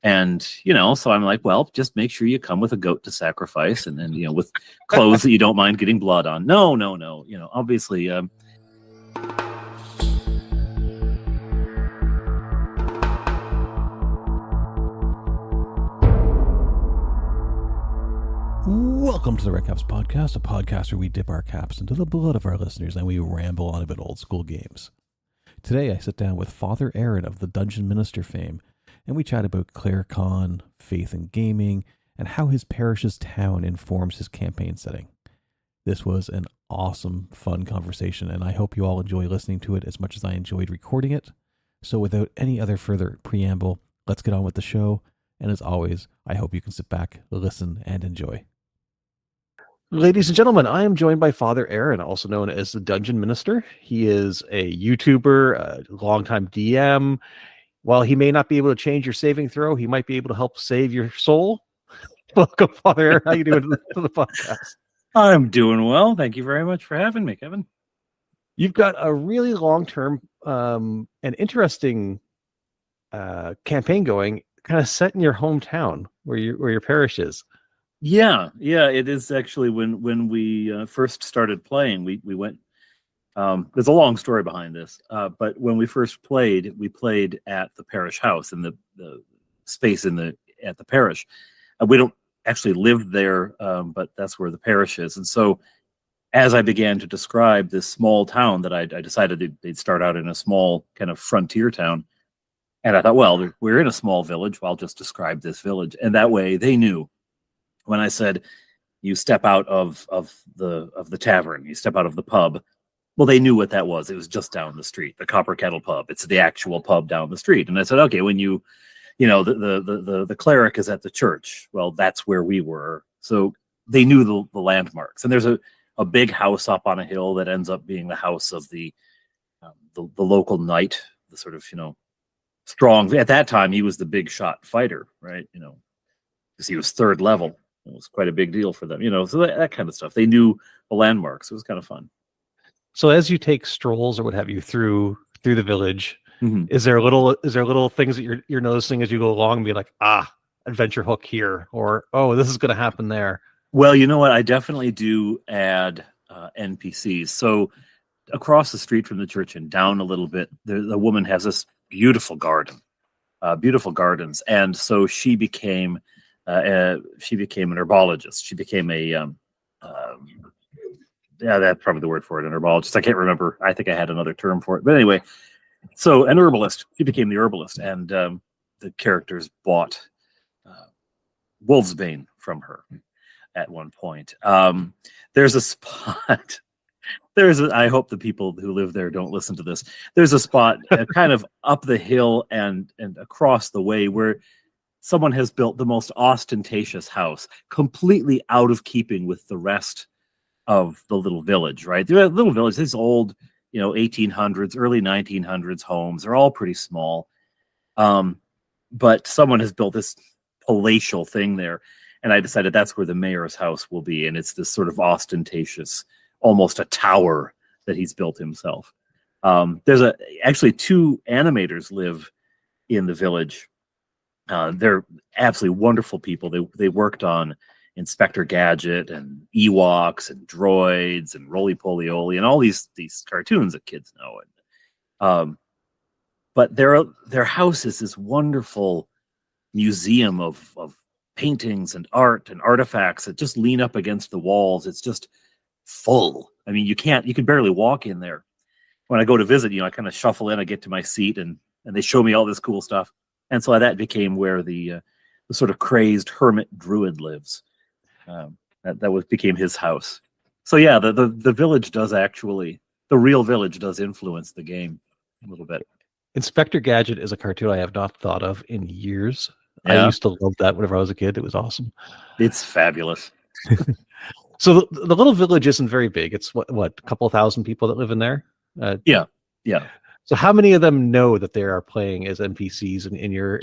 And, so I'm like, well, just make sure you come with a goat to sacrifice, and then, with clothes that you don't mind getting blood on. No. Obviously. Welcome to the Red Caps Podcast, a podcast where we dip our caps into the blood of our listeners and we ramble on about old school games. Today I sit down with Father Aaron of the Dungeon Minister fame, and we chat about ClericCon, faith in gaming, and how his parish's town informs his campaign setting. This was an awesome, fun conversation, and I hope you all enjoy listening to it as much as I enjoyed recording it. So without any other further preamble, let's get on with the show, and as always, I hope you can sit back, listen, and enjoy. Ladies and gentlemen, I am joined by Father Aaron, also known as the Dungeon Minister. He is a YouTuber, a longtime DM. While he may not be able to change your saving throw, he might be able to help save your soul. Welcome, Father Aaron. How you doing to the podcast? I'm doing well. Thank you very much for having me, Kevin. You've got a really long-term and interesting campaign going, kind of set in your hometown where your parish is. Yeah, it is actually when we first started playing, we went. There's a long story behind this, but when we first played, we played at the parish house in the space at the parish. We don't actually live there, but that's where the parish is. And so, as I began to describe this small town, that I decided they'd start out in a small kind of frontier town, and I thought, well, we're in a small village. Well, I'll just describe this village, and that way they knew. When I said, you step out of the tavern, you step out of the pub, well, they knew what that was. It was just down the street, the Copper Kettle Pub. It's the actual pub down the street. And I said, okay, when the cleric is at the church, well, that's where we were. So they knew the landmarks. And there's a big house up on a hill that ends up being the house of the local knight, the sort of, strong. At that time, he was the big shot fighter, right? Because he was third level. It was quite a big deal for them, so that kind of stuff. They knew the landmarks. It was kind of fun. So as you take strolls or what have you through the village, mm-hmm. is there little things that you're noticing as you go along and be like, adventure hook here, or, oh, this is going to happen there? Well, you know what? I definitely do add NPCs. So across the street from the church and down a little bit, the woman has this beautiful garden, beautiful gardens. And so she became an herbologist. She became that's probably the word for it, an herbologist. I can't remember. I think I had another term for it. But anyway, so an herbalist. She became the herbalist, and the characters bought Wolfsbane from her at one point. There's a spot. I hope the people who live there don't listen to this. There's a spot kind of up the hill and across the way where someone has built the most ostentatious house, completely out of keeping with the rest of the little village, right? The little village, these old, 1800s, early 1900s homes, they're all pretty small. But someone has built this palatial thing there. And I decided that's where the mayor's house will be. And it's this sort of ostentatious, almost a tower that he's built himself. There's actually two animators live in the village. They're absolutely wonderful people. They worked on Inspector Gadget and Ewoks and Droids and Roly Poly Oly and all these cartoons that kids know. And but their house is this wonderful museum of paintings and art and artifacts that just lean up against the walls. It's just full. I mean, you can barely walk in there. When I go to visit, I kind of shuffle in, I get to my seat, and they show me all this cool stuff. And so that became where the sort of crazed hermit druid lives. That became his house. So yeah, the village does actually, the real village does influence the game a little bit. Inspector Gadget is a cartoon I have not thought of in years. Yeah. I used to love that whenever I was a kid. It was awesome. It's fabulous. So the little village isn't very big. It's what a couple thousand people that live in there. Yeah. So how many of them know that they are playing as NPCs in your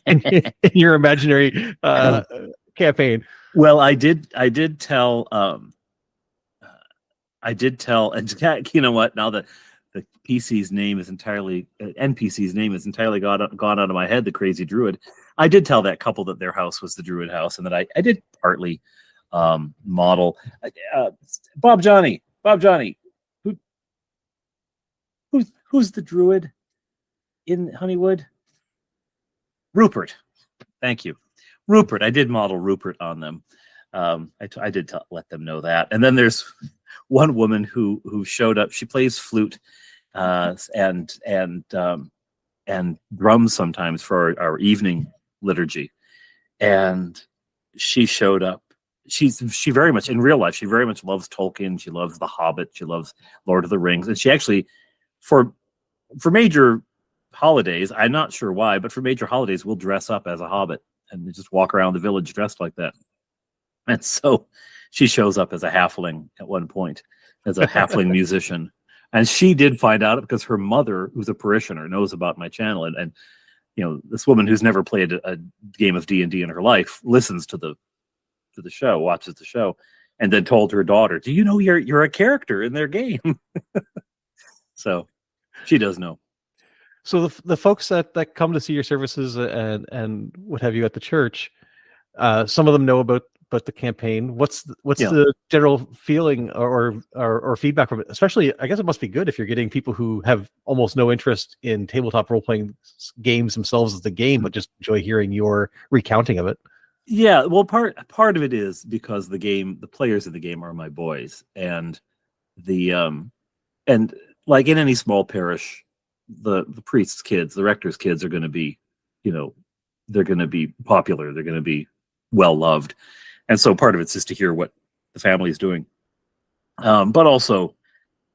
in your imaginary campaign? Well, I did tell, and you know what? Now that the NPC's name is entirely gone out of my head, the Crazy Druid. I did tell that couple that their house was the Druid house, and that I did partly model. Bob Johnny, who who's the Druid in Honeywood? Rupert. Thank you, Rupert. I did model Rupert on them. I did let them know that. And then there's one woman who showed up. She plays flute and drums sometimes for our evening liturgy. And she showed up. She very much, in real life, she very much loves Tolkien. She loves The Hobbit. She loves Lord of the Rings. And she actually, for major holidays, I'm not sure why, but for major holidays, we'll dress up as a hobbit and just walk around the village dressed like that. And so she shows up as a halfling at one point, as a halfling musician. And she did find out because her mother, who's a parishioner, knows about my channel. And this woman who's never played a game of D&D in her life listens to the show, watches the show, and then told her daughter, "Do you know you're a character in their game?" So she does know. So the folks that come to see your services and what have you at the church, some of them know about the campaign. What's the general feeling or feedback from it? Especially, I guess it must be good if you're getting people who have almost no interest in tabletop role-playing games themselves as the game, but just enjoy hearing your recounting of it. Yeah, well, part of it is because the players of the game are my boys, and and like in any small parish, the priest's kids, the rector's kids are going to be, they're going to be popular, they're going to be well loved, and so part of it's just to hear what the family is doing, but also,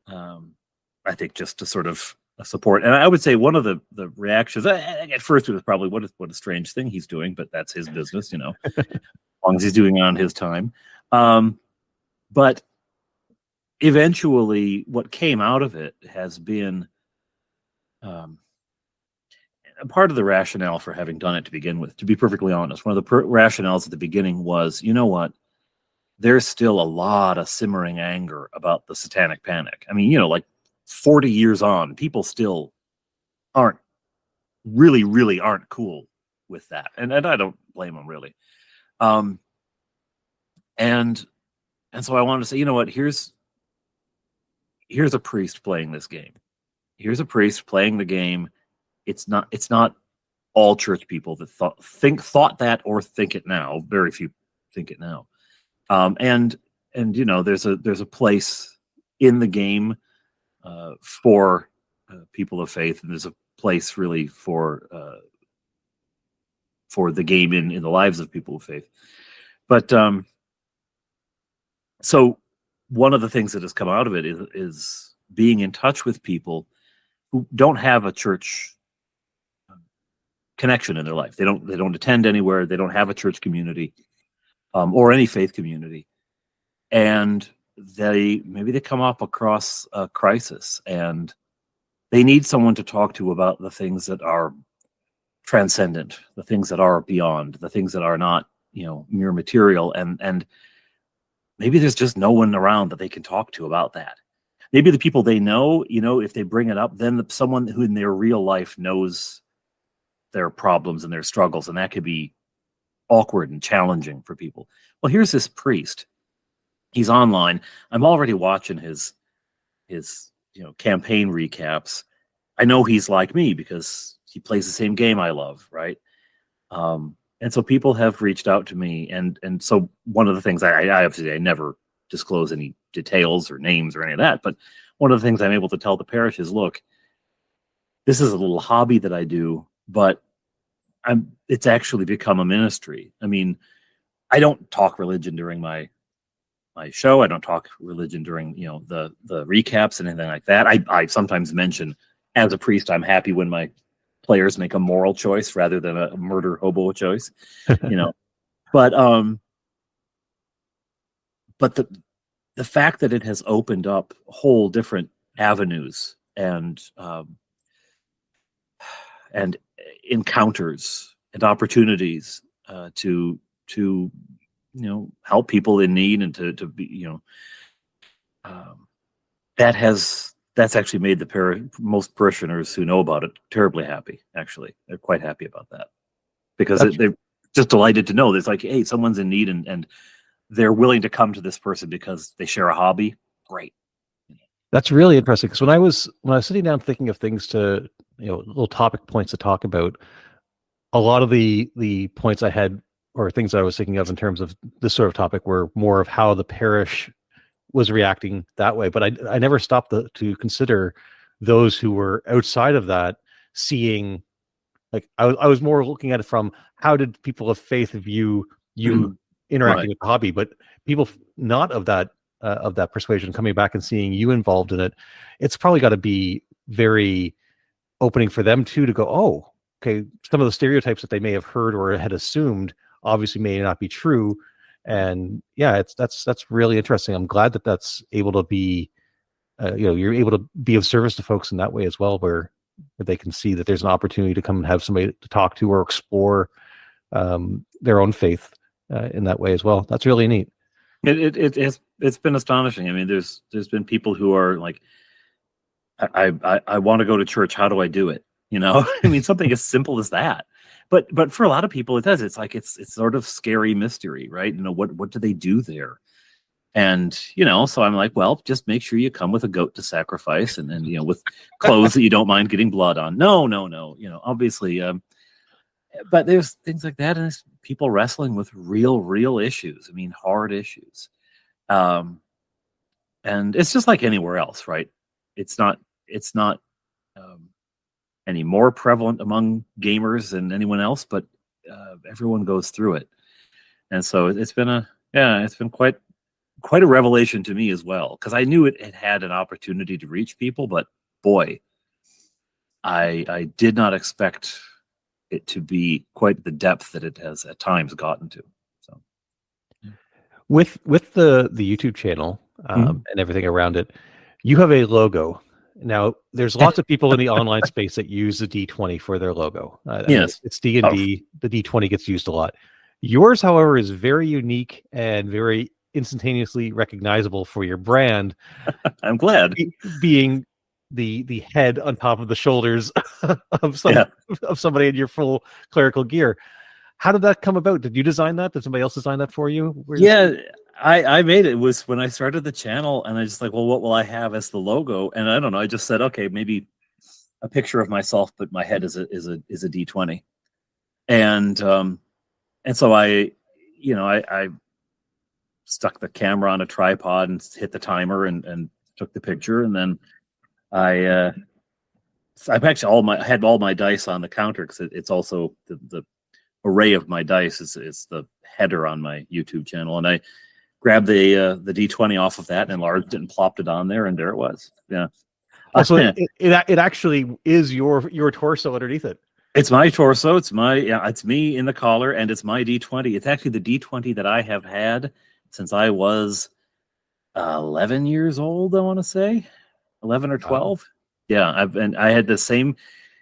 I think just to sort of support. And I would say one of the reactions at first it was probably what a strange thing he's doing, but that's his business, as long as he's doing it on his time. But eventually, what came out of it has been part of the rationale for having done it to begin with. To be perfectly honest, one of the rationales at the beginning was, you know what? There's still a lot of simmering anger about the Satanic Panic. I mean, like 40 years on, people still aren't cool with that. And I don't blame them, really. And so I wanted to say, you know what, here's a priest playing this game. Here's a priest playing the game. It's not all church people that thought that or think it now. Very few think it now. And there's a place in the game for people of faith, and there's a place really for the game in the lives of people of faith. But so one of the things that has come out of it is being in touch with people who don't have a church connection in their life. They don't attend anywhere. They don't have a church community or any faith community, and maybe they come up across a crisis and they need someone to talk to about the things that are transcendent, the things that are beyond, the things that are not, mere material. And maybe there's just no one around that they can talk to about that. Maybe the people they know, if they bring it up, then someone who in their real life knows their problems and their struggles, and that could be awkward and challenging for people. Well, here's this priest. He's online. I'm already watching his campaign recaps. I know he's like me because he plays the same game I love, right? And so people have reached out to me, and so one of the things I obviously I never disclose any details or names or any of that, but one of the things I'm able to tell the parish is, look, this is a little hobby that I do, but it's actually become a ministry. I mean, I don't talk religion during my show. I don't talk religion during the recaps and anything like that. I sometimes mention, as a priest, I'm happy when my players make a moral choice rather than a murder hobo choice, But the fact that it has opened up whole different avenues and encounters and opportunities to help people in need and to be that's actually made the most parishioners who know about it terribly happy. Actually, they're quite happy about that. because they're just delighted to know there's like, hey, someone's in need and they're willing to come to this person because they share a hobby. Great. That's really interesting, because when I was sitting down thinking of things to, little topic points to talk about, a lot of the points I had, or things that I was thinking of in terms of this sort of topic, were more of how the parish was reacting that way. But I never stopped to consider those who were outside of that, seeing, like, I was more looking at it from, how did people of faith view you interacting with the hobby, but people not of that persuasion coming back and seeing you involved in it, it's probably got to be very opening for them too, to go, oh, okay, some of the stereotypes that they may have heard or had assumed obviously may not be true. And yeah, that's really interesting. I'm glad that that's able to be, you're able to be of service to folks in that way as well, where they can see that there's an opportunity to come and have somebody to talk to or explore their own faith in that way as well. That's really neat. It's been astonishing. I mean, there's been people who are like, I want to go to church. How do I do it? I mean, something as simple as that. But for a lot of people, it does. It's like it's sort of scary mystery, right? What do they do there? And so I'm like, well, just make sure you come with a goat to sacrifice, and then with clothes that you don't mind getting blood on. No, obviously. But there's things like that, and it's people wrestling with real issues. I mean, hard issues. And it's just like anywhere else, right? It's not any more prevalent among gamers than anyone else, but everyone goes through it. And so it's been quite a revelation to me as well, because I knew it had an opportunity to reach people, but boy, I did not expect it to be quite the depth that it has at times gotten to. So with the YouTube channel and everything around it, you have a logo. Now, there's lots of people in the online space that use the D20 for their logo. Yes, it's D&D. The D20 gets used a lot. Yours, however, is very unique and very instantaneously recognizable for your brand. I'm glad. Being the head on top of the shoulders of somebody in your full clerical gear. How did that come about? Did you design that? Did somebody else design that for you? I made it. It was when I started the channel, and I just like, well, what will I have as the logo? And I don't know. I just said, okay, maybe a picture of myself, but my head is a D20. And so I stuck the camera on a tripod and hit the timer and took the picture, and then I've actually had all my dice on the counter, because it's also the array of my dice is the header on my YouTube channel, and I grabbed the D20 off of that and enlarged it and plopped it on there, and there it was. Yeah. So it actually is your torso underneath it. It's my torso. It's me in the collar, and it's my D20. It's actually the D20 that I have had since I was 11 years old. I want to say 11 or 12. Wow. Yeah, I had the same.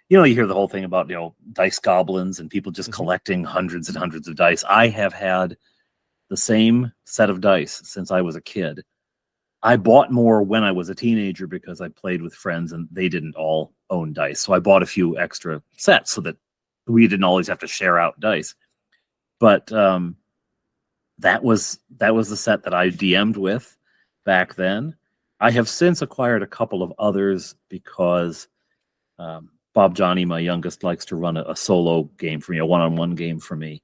You hear the whole thing about dice goblins and people just collecting hundreds and hundreds of dice. I have had the same set of dice since I was a kid. I bought more when I was a teenager because I played with friends and they didn't all own dice. So I bought a few extra sets so that we didn't always have to share out dice. But that was the set that I DM'd with back then. I have since acquired a couple of others because Bob Johnny, my youngest, likes to run a solo game for me, a one-on-one game for me.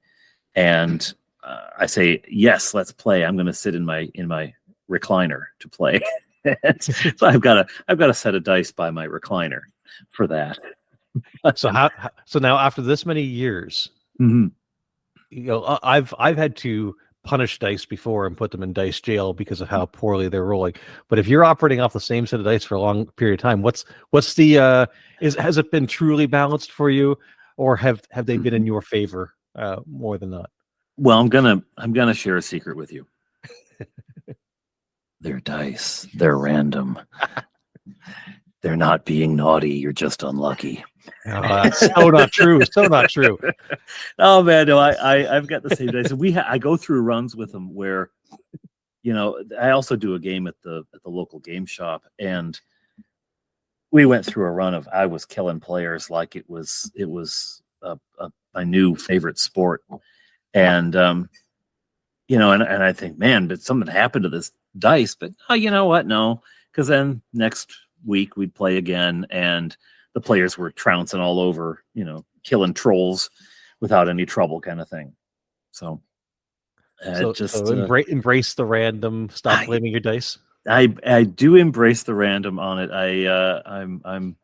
And I say, yes, let's play. I'm going to sit in my recliner to play. So I've got a set of dice by my recliner for that. So now after this many years, I've had to punish dice before and put them in dice jail because of how poorly they're rolling. But if you're operating off the same set of dice for a long period of time, what's the has it been truly balanced for you, or have they been in your favor more than not? Well, I'm gonna share a secret with you. They're dice. They're random. They're not being naughty. You're just unlucky. Oh, that's so not true. So not true. Oh man, no, I've got the same dice. I go through runs with them where, I also do a game at the local game shop, and we went through a run of I was killing players like it was a new favorite sport. And you know, and I think, man, did something happen to this dice? But oh, you know what? No, because then next week we'd play again, and the players were trouncing all over, you know, killing trolls without any trouble, kind of thing. So, embrace the random. Stop blaming your dice. I do embrace the random on it. I'm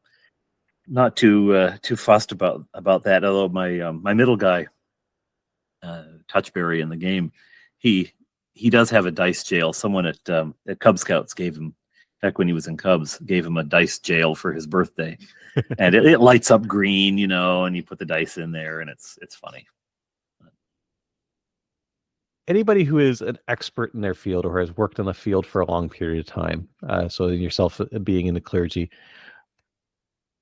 not too fussed about that. Although my middle guy, Touchberry in the game, he does have a dice jail. Someone at Cub Scouts gave him, back when he was in Cubs, gave him a dice jail for his birthday, and it lights up green, you know, and you put the dice in there, and it's funny. Anybody who is an expert in their field or has worked in the field for a long period of time, so yourself being in the clergy,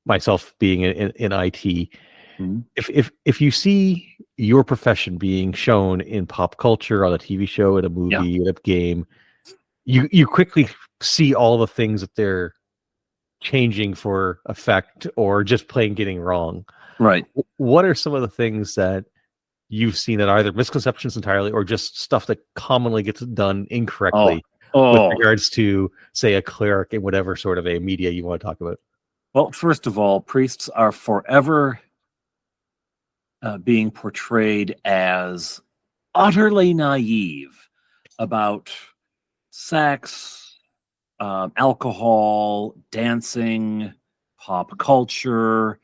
myself being in IT, if you see your profession being shown in pop culture, on a TV show, in a movie, in a game, you quickly see all the things that they're changing for effect or just plain getting wrong. Right. What are some of the things that you've seen that are either misconceptions entirely or just stuff that commonly gets done incorrectly with regards to, say, a cleric in whatever sort of a media you want to talk about? Well, first of all, priests are forever being portrayed as utterly naive about sex, alcohol, dancing, pop culture,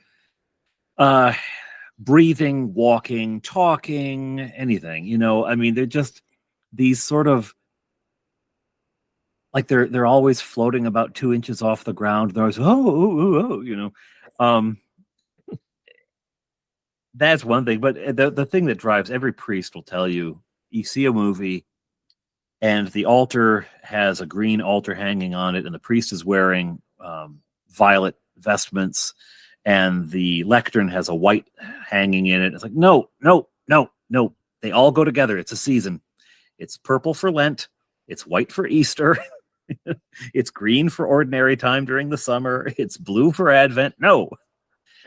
breathing, walking, talking, anything. You know, I mean, they're just these sort of, like, they're always floating about 2 inches off the ground. They're always you know. That's one thing, but the thing that drives every priest will tell you: you see a movie, and the altar has a green altar hanging on it, and the priest is wearing violet vestments, and the lectern has a white hanging in it. It's like, no. They all go together. It's a season. It's purple for Lent. It's white for Easter. It's green for ordinary time during the summer. It's blue for Advent. No.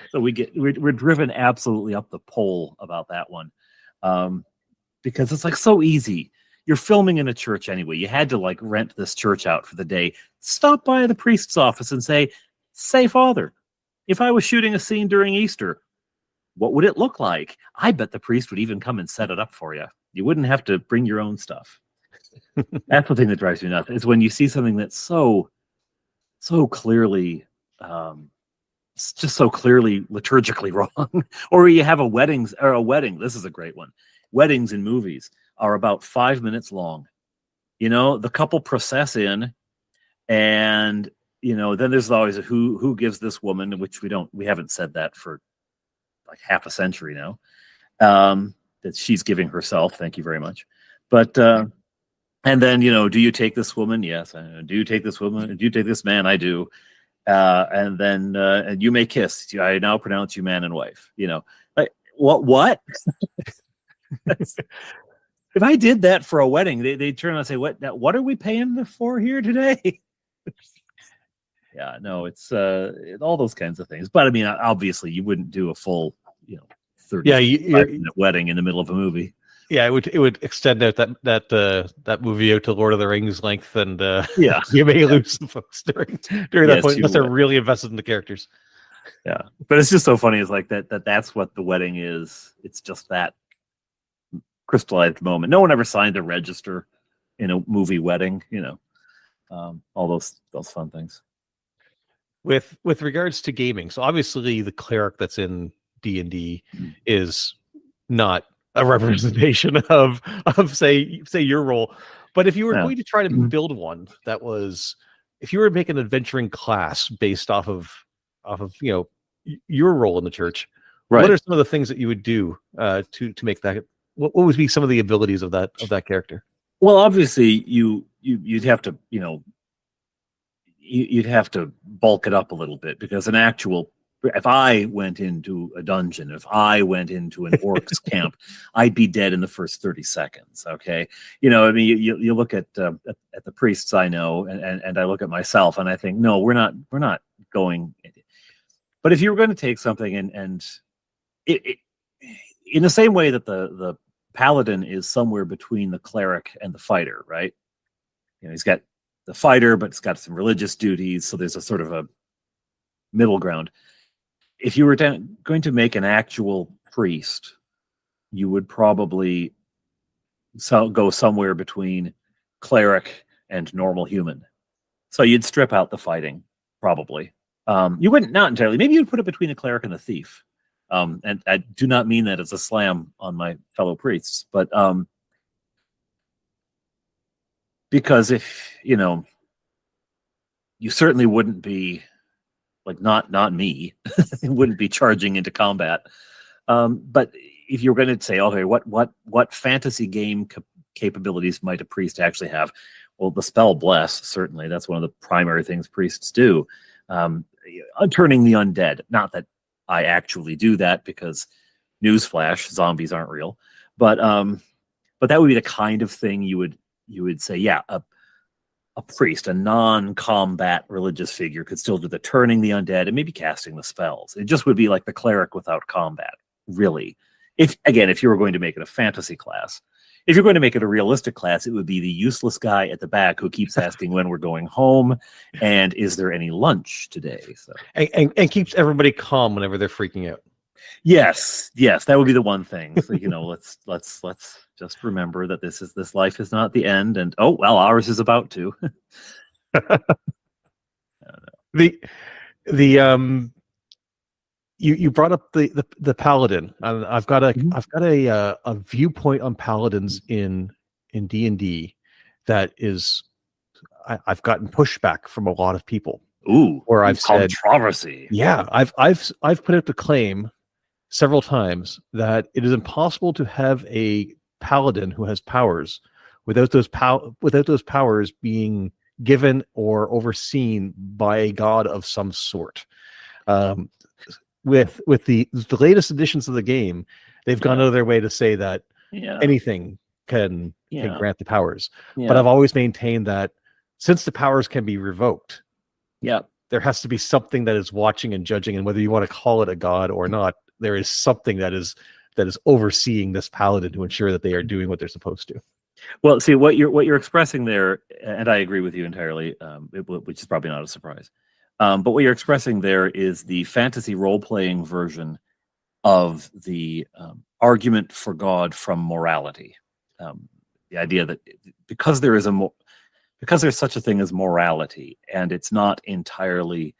So we're driven absolutely up the pole about that one, because it's like so easy. You're filming in a church anyway. You had to like rent this church out for the day. Stop by the priest's office and say, Father, if I was shooting a scene during Easter, what would it look like? I bet the priest would even come and set it up for you. You wouldn't have to bring your own stuff. That's the thing that drives me nuts, is when you see something that's so clearly, just so clearly liturgically wrong. Or you have a wedding. This is a great one. Weddings in movies are about 5 minutes long. You know, the couple process in, and you know, then there's always a who gives this woman, which we haven't said that for like half a century now. That she's giving herself. Thank you very much. But and then, you know, do you take this woman? Yes. Do you take this woman? Do you take this man? I do. And then and you may kiss. I now pronounce you man and wife. You know, like what? If I did that for a wedding, they'd turn and say, what are we paying for here today? Yeah, no, it's all those kinds of things. But I mean, obviously you wouldn't do a full, you know, 30-minute wedding in the middle of a movie. Yeah, it would extend out that movie out to Lord of the Rings length, and yeah, you may lose some folks during that point unless they're really invested in the characters. Yeah, but it's just so funny. It's like that's what the wedding is. It's just that crystallized moment. No one ever signed a register in a movie wedding. You know, all those fun things. With regards to gaming, so obviously the cleric that's in D&D is not a representation of say your role, but if you were going to try to build one that was, if you were to make an adventuring class based off of you know your role in the church, right, what are some of the things that you would do to make that? What would be some of the abilities of that character? Well, obviously you'd have to, you know, you'd have to bulk it up a little bit, because if I went into a dungeon, if I went into an orc's camp, I'd be dead in the first 30 seconds. Okay. You know, I mean, you look at the priests I know, and I look at myself and I think, no, we're not going. But if you were going to take something and in the same way that the paladin is somewhere between the cleric and the fighter, right? He's got the fighter, but it's got some religious duties, so there's a sort of a middle ground. If you were going to make an actual priest, you would probably go somewhere between cleric and normal human. So you'd strip out the fighting, probably. You wouldn't, not entirely. Maybe you'd put it between a cleric and a thief. And I do not mean that as a slam on my fellow priests, but because if, you certainly wouldn't be, like, not me, wouldn't be charging into combat. But if you're going to say, okay, what fantasy game capabilities might a priest actually have? Well, the spell bless, certainly, that's one of the primary things priests do. Turning the undead. Not that I actually do that, because newsflash, zombies aren't real. But that would be the kind of thing you would say, yeah, a priest, a non-combat religious figure, could still do the turning the undead and maybe casting the spells. It just would be like the cleric without combat, really. If you were going to make it a fantasy class. If you're going to make it a realistic class, it would be the useless guy at the back who keeps asking when we're going home and is there any lunch today. So and keeps everybody calm whenever they're freaking out. Yes, that would be the one thing. So, let's just remember that this life is not the end, and oh well, ours is about to. You brought up the paladin, and I've got a viewpoint on paladins in D&D that is I've gotten pushback from a lot of people. Ooh, where I've said controversy. Yeah, I've put out the claim several times that it is impossible to have a paladin who has powers without those powers being given or overseen by a god of some sort. With the latest editions of the game, they've gone out of their way to say that anything can grant the powers. Yeah. But I've always maintained that since the powers can be revoked, there has to be something that is watching and judging, and whether you want to call it a god or not, there is something that is overseeing this paladin to ensure that they are doing what they're supposed to. Well, see, what you're expressing there, and I agree with you entirely, which is probably not a surprise. But what you're expressing there is the fantasy role-playing version of the argument for God from morality. The idea that because there's such a thing as morality, and it's not entirely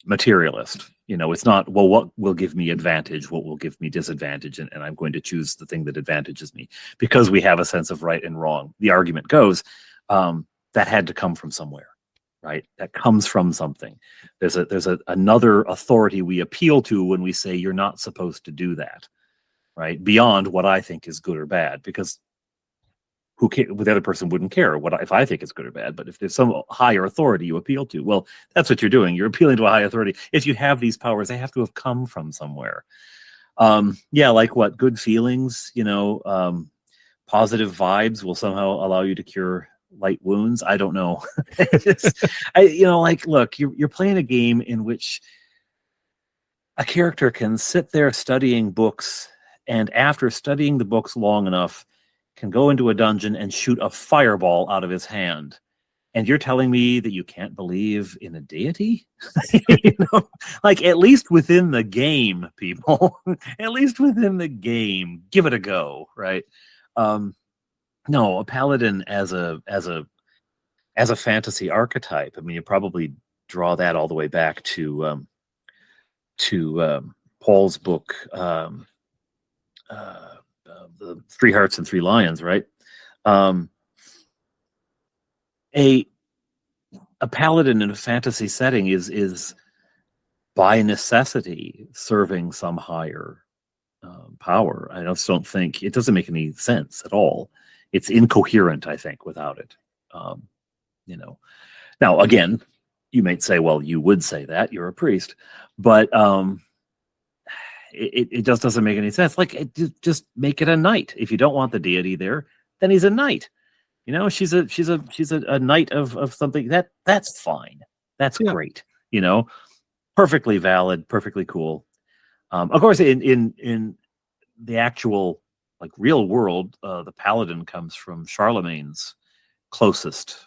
materialist. It's not, well, what will give me advantage, what will give me disadvantage, and I'm going to choose the thing that advantages me. Because we have a sense of right and wrong, the argument goes, that had to come from somewhere. Right, that comes from something. There's another authority we appeal to when we say you're not supposed to do that, right? Beyond what I think is good or bad, because the other person wouldn't care if I think it's good or bad. But if there's some higher authority you appeal to, well, that's what you're doing. You're appealing to a high authority. If you have these powers, they have to have come from somewhere. Like what? Good feelings, positive vibes will somehow allow you to cure light wounds. I don't know. Look, you're playing a game in which a character can sit there studying books, and after studying the books long enough, can go into a dungeon and shoot a fireball out of his hand. And you're telling me that you can't believe in a deity? At least within the game, people. At least within the game, give it a go, right? No, a paladin as a fantasy archetype. I mean, you probably draw that all the way back to Paul's book, the 3 Hearts and 3 Lions, right? A paladin in a fantasy setting is by necessity serving some higher power. I just don't think it doesn't make any sense at all. It's incoherent, I think, without it. Now again, you might say, well, you would say that, you're a priest, but it just doesn't make any sense. Just make it a knight. If you don't want the deity there, then he's a knight. She's a knight of something. That's fine. That's great. Perfectly valid, perfectly cool. Of course, in the actual like real world, the paladin comes from Charlemagne's closest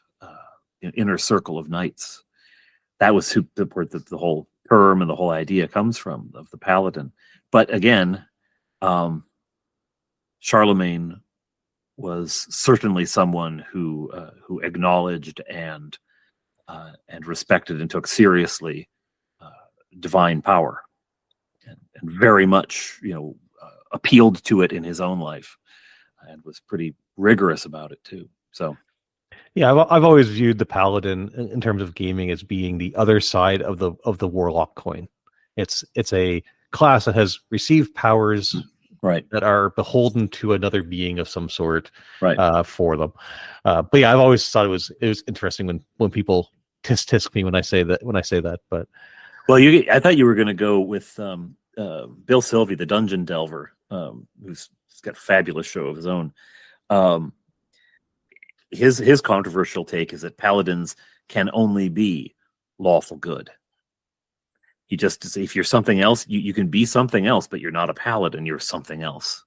inner circle of knights. That was where the whole term and the whole idea comes from, of the paladin. But again, Charlemagne was certainly someone who acknowledged and respected and took seriously divine power, and very much appealed to it in his own life, and was pretty rigorous about it too. So yeah, I've always viewed the paladin in terms of gaming as being the other side of the warlock coin. It's a class that has received powers that are beholden to another being of some sort for them. But yeah, I've always thought it was interesting when people tisk me when I say that. But well, I thought you were going to go with Bill Sylvie, the Dungeon Delver, who's got a fabulous show of his own. His controversial take is that paladins can only be lawful good. He just says, if you're something else, you can be something else, but you're not a paladin. You're something else,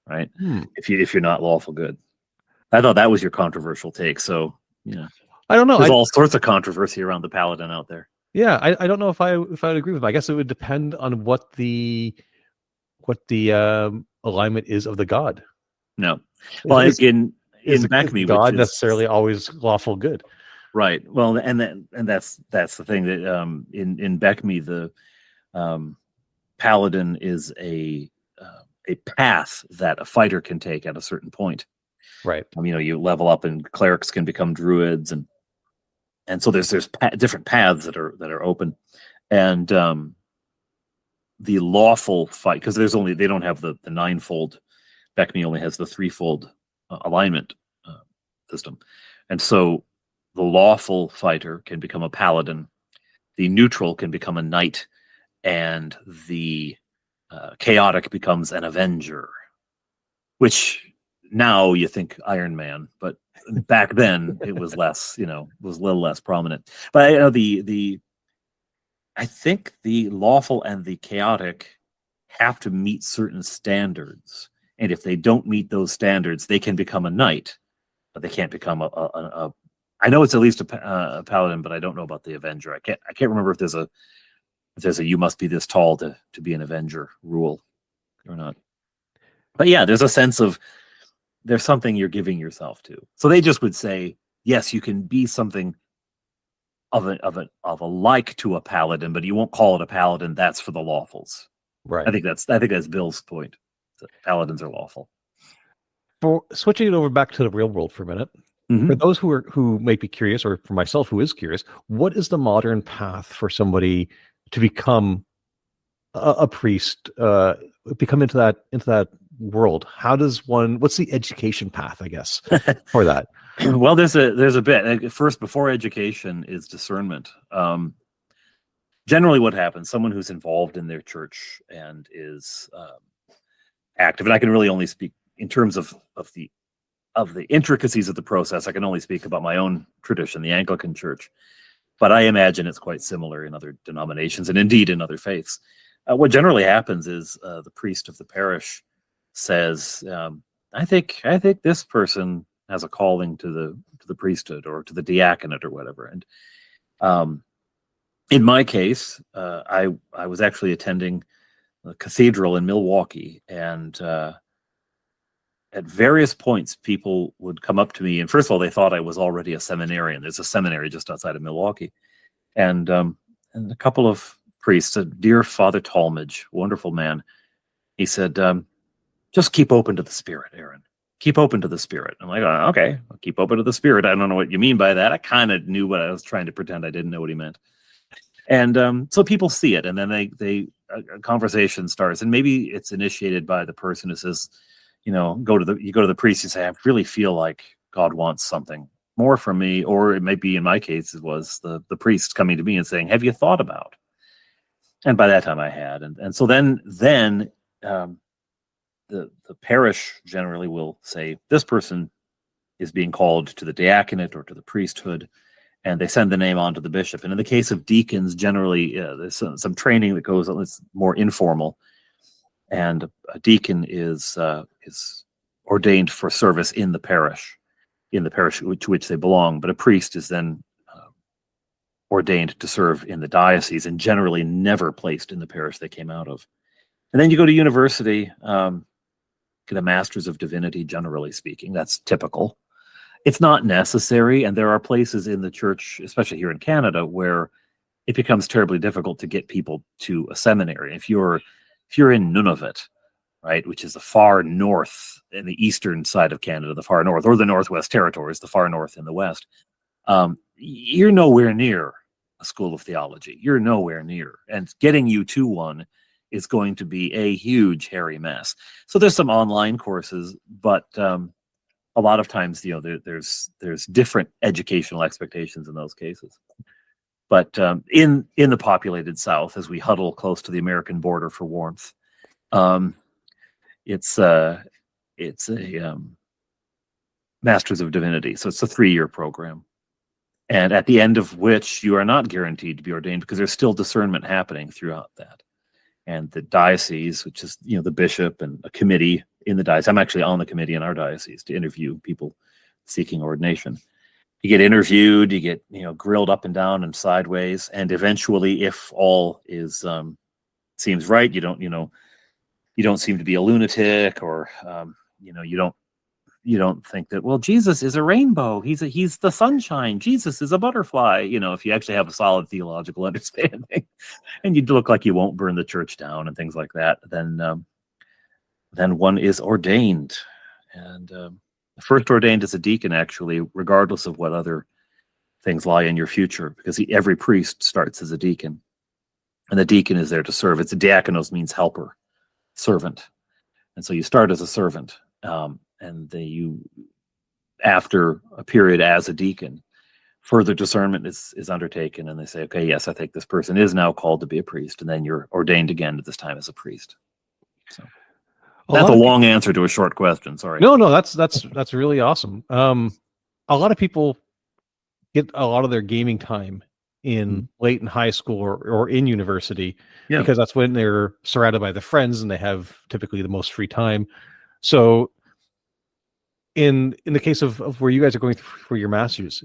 right? If you're not lawful good. I thought that was your controversial take. So I don't know. There's all sorts of controversy around the paladin out there. Yeah, I don't know if I would agree with him. I guess it would depend on what the alignment is of the god. No, well, in Beckme, God necessarily always lawful good, right? Well, and that's the thing that in Beckme, the paladin is a path that a fighter can take at a certain point, right? You level up, and clerics can become druids, and so there's different paths that are open, and the lawful fight, because they don't have the ninefold. Beckme only has the threefold alignment system, and so the lawful fighter can become a paladin, the neutral can become a knight, and the chaotic becomes an avenger. Which now you think Iron Man, but back then it was less, was a little less prominent. But I think the lawful and the chaotic have to meet certain standards. And if they don't meet those standards, they can become a knight, but they can't become a I know it's at least a paladin, but I don't know about the avenger. I can't remember if there's a you must be this tall to be an avenger rule or not. But yeah, there's a sense of there's something you're giving yourself to. So they just would say, yes, you can be something of a like to a paladin, but you won't call it a paladin. That's for the lawfuls. Right. I think that's Bill's point. Paladins are lawful. For switching it over back to the real world for a minute, for those who might be curious, or for myself who is curious, what is the modern path for somebody to become a priest, become into that world? How does what's the education path, I guess, for that? Well, there's a bit. First, before education is discernment. Generally what happens, someone who's involved in their church and is active, and I can really only speak in terms of the intricacies of the process. I can only speak about my own tradition, the Anglican Church, but I imagine it's quite similar in other denominations and indeed in other faiths. What generally happens is the priest of the parish says, I think this person has a calling to the priesthood or to the diaconate or whatever. And in my case, I was actually attending a cathedral in Milwaukee, and at various points, people would come up to me, and first of all, they thought I was already a seminarian. There's a seminary just outside of Milwaukee, and a couple of priests, a dear Father Talmage, wonderful man, he said, just keep open to the Spirit, Aaron. Keep open to the Spirit. I'm like, okay, I'll keep open to the Spirit. I don't know what you mean by that. I kind of knew what I was trying to pretend I didn't know what he meant. And so people see it, and then a conversation starts, and maybe it's initiated by the person who says, you go to the priest, you say, I really feel like God wants something more from me. Or it might be, in my case, it was the priest coming to me and saying, have you thought about? And by that time I had. And so then the parish generally will say, this person is being called to the diaconate or to the priesthood, and they send the name on to the bishop. And in the case of deacons, generally there's some training that goes on. It's more informal. and a deacon is ordained for service in the parish to which they belong. But a priest is then ordained to serve in the diocese, and generally never placed in the parish they came out of. And then you go to university, get a master's of divinity. Generally speaking, that's typical. It's not necessary, and there are places in the church, especially here in Canada, where it becomes terribly difficult to get people to a seminary. If you're in Nunavut, right, which is the far north in the eastern side of Canada, the far north, or the Northwest Territories, the far north in the west, you're nowhere near a school of theology. You're nowhere near, and getting you to one is going to be a huge, hairy mess. So there's some online courses, but a lot of times, there's different educational expectations in those cases. But in the populated South, as we huddle close to the American border for warmth, it's a Masters of Divinity. So it's a 3-year program, and at the end of which you are not guaranteed to be ordained, because there's still discernment happening throughout that. And the diocese, which is the bishop and a committee in the diocese. I'm actually on the committee in our diocese to interview people seeking ordination. You get interviewed, you get grilled up and down and sideways, and eventually, if all is seems right, you don't seem to be a lunatic, or you don't think that, well, Jesus is a rainbow, he's the sunshine, Jesus is a butterfly. If you actually have a solid theological understanding, and you look like you won't burn the church down and things like that, then one is ordained. And first ordained as a deacon, actually, regardless of what other things lie in your future, because every priest starts as a deacon, and the deacon is there to serve. It's a diakonos, means helper, servant, and so you start as a servant, and you, after a period as a deacon, further discernment is undertaken, and they say, okay, yes, I think this person is now called to be a priest, and then you're ordained again at this time as a priest. So that's a long answer to a short question. Sorry. No, that's really awesome. A lot of people get a lot of their gaming time in late in high school or in university, because that's when they're surrounded by their friends and they have typically the most free time. So in the case of where you guys are going through for your masters,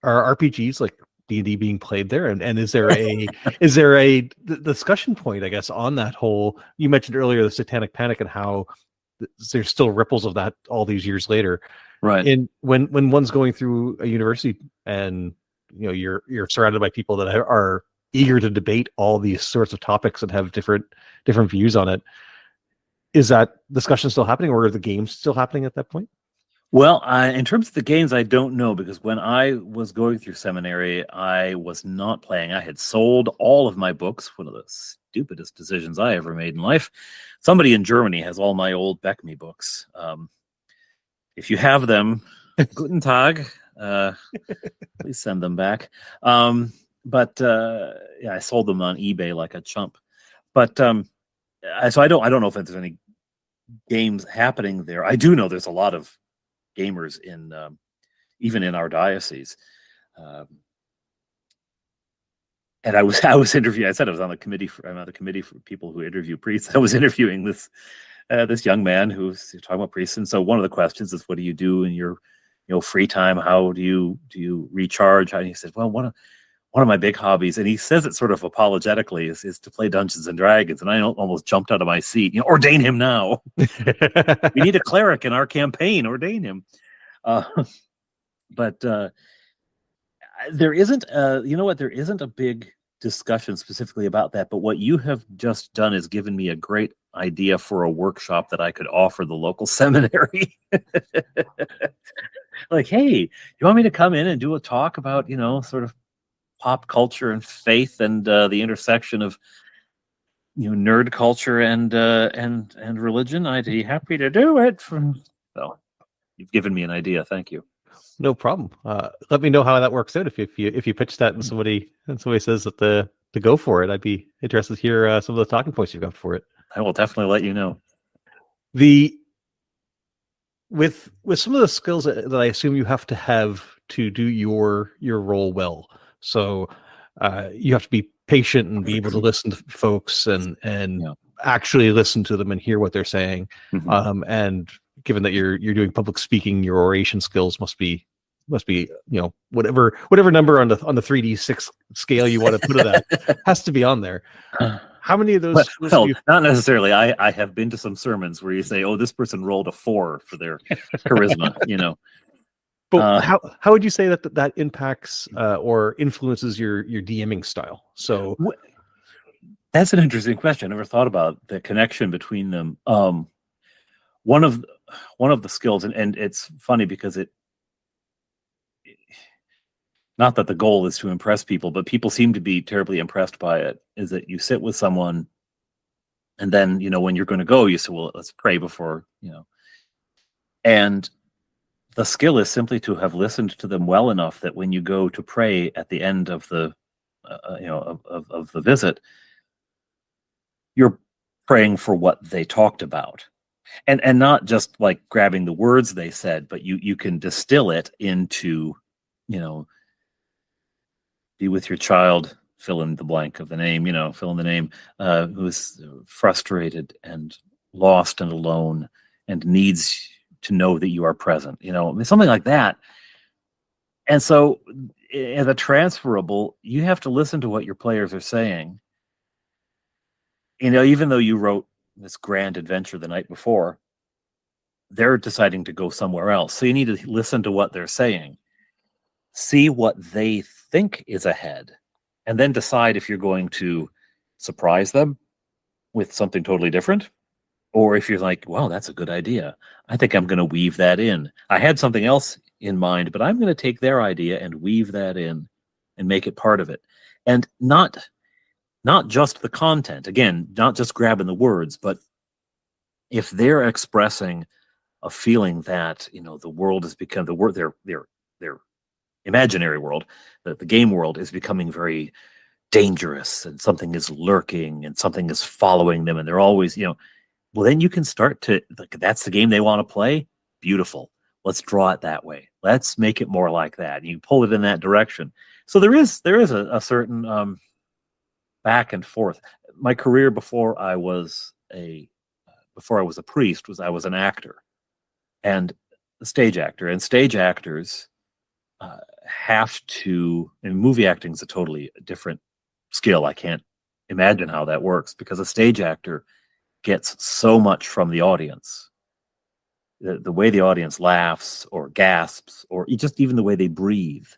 are RPGs like D&D being played there, and is there a discussion point, I guess, on that whole? You mentioned earlier the Satanic Panic and how there's still ripples of that all these years later, right? And when one's going through a university, and you're surrounded by people that are eager to debate all these sorts of topics and have different views on it, is that discussion still happening, or are the games still happening at that point? Well, in terms of the games, I don't know, because when I was going through seminary, I was not playing. I had sold all of my books, one of the stupidest decisions I ever made in life. Somebody in Germany has all my old Beckme books. If you have them, guten Tag, please send them back. But I sold them on eBay like a chump. But so I don't know if there's any games happening there. I do know there's a lot of gamers in even in our diocese, and I was interviewing. I said I was on the committee. I'm on the committee for people who interview priests. I was interviewing this young man who's talking about priests, and so one of the questions is, "What do you do in your free time? How do you recharge?" And he said, "Well, one of my big hobbies," and he says it sort of apologetically, is to play Dungeons and Dragons. And I almost jumped out of my seat. Ordain him now. We need a cleric in our campaign. Ordain him. But there isn't, there isn't a big discussion specifically about that. But what you have just done is given me a great idea for a workshop that I could offer the local seminary. Like, hey, you want me to come in and do a talk about, sort of pop culture and faith, and the intersection of nerd culture and religion? I'd be happy to do it. So you've given me an idea. Thank you. No problem. Let me know how that works out. If you pitch that and somebody says that to go for it, I'd be interested to hear some of the talking points you've got for it. I will definitely let you know. With some of the skills that I assume you have to do your role well. So you have to be patient and be able to listen to folks and actually listen to them and hear what they're saying. Mm-hmm. And given that you're doing public speaking, your oration skills must be whatever number on the 3D6 scale you want to put it at has to be on there. How many of those skills do you... Not necessarily. I have been to some sermons where you say, oh, this person rolled a 4 for their charisma, But how would you say that impacts or influences your DMing style? So that's an interesting question. I never thought about the connection between them. One of the skills, and it's funny because not that the goal is to impress people, but people seem to be terribly impressed by it, is that you sit with someone and then, when you're going to go, you say, well, let's pray before, and the skill is simply to have listened to them well enough that when you go to pray at the end of the, of the visit, you're praying for what they talked about, and not just like grabbing the words they said, but you can distill it into, be with your child, fill in the blank of the name, fill in the name, who is frustrated and lost and alone and needs to know that you are present, something like that. And so as a transferable, you have to listen to what your players are saying. Even though you wrote this grand adventure the night before, they're deciding to go somewhere else. So you need to listen to what they're saying, see what they think is ahead, and then decide if you're going to surprise them with something totally different, or if you're like, well, that's a good idea. I think I'm going to weave that in. I had something else in mind, but I'm going to take their idea and weave that in and make it part of it. And not just the content, again, not just grabbing the words, but if they're expressing a feeling that, the world has become their imaginary world, that the game world is becoming very dangerous and something is lurking and something is following them and they're always, well, then you can start to, like, that's the game they want to play. Beautiful. Let's draw it that way. Let's make it more like that. You pull it in that direction. So there is a certain back and forth. My career before I was a priest I was an actor and a stage actor, and stage actors have to, and movie acting is a totally different skill. I can't imagine how that works because a stage actor gets so much from the audience. The way the audience laughs or gasps, or just even the way they breathe.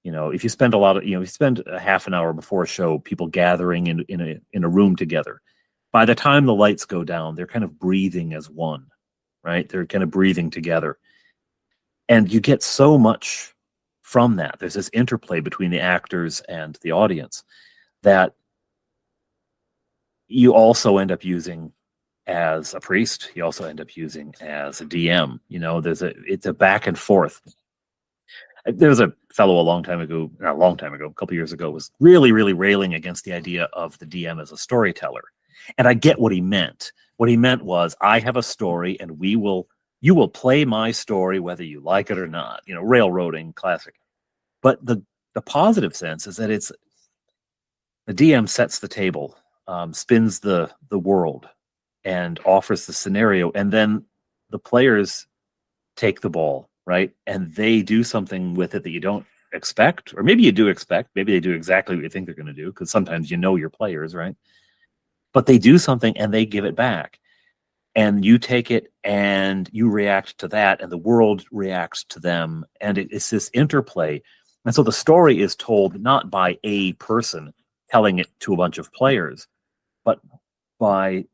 If you spend you spend a half an hour before a show, people gathering in a room together. By the time the lights go down, they're kind of breathing as one, right? They're kind of breathing together. And you get so much from that. There's this interplay between the actors and the audience that you also end up using as a priest. You also end up using as a DM. It's a back and forth. There was a fellow not a long time ago, a couple years ago, was really, really railing against the idea of the DM as a storyteller. And I get what he meant. What he meant was, I have a story and you will play my story whether you like it or not. Railroading, classic. But the positive sense is that it's the DM sets the table, spins the world, and offers the scenario, and then the players take the ball, right? And they do something with it that you don't expect, or maybe you do expect. Maybe they do exactly what you think they're going to do, because sometimes your players, right? But they do something and they give it back. And you take it and you react to that, and the world reacts to them. And it's this interplay. And so the story is told not by a person telling it to a bunch of players, but by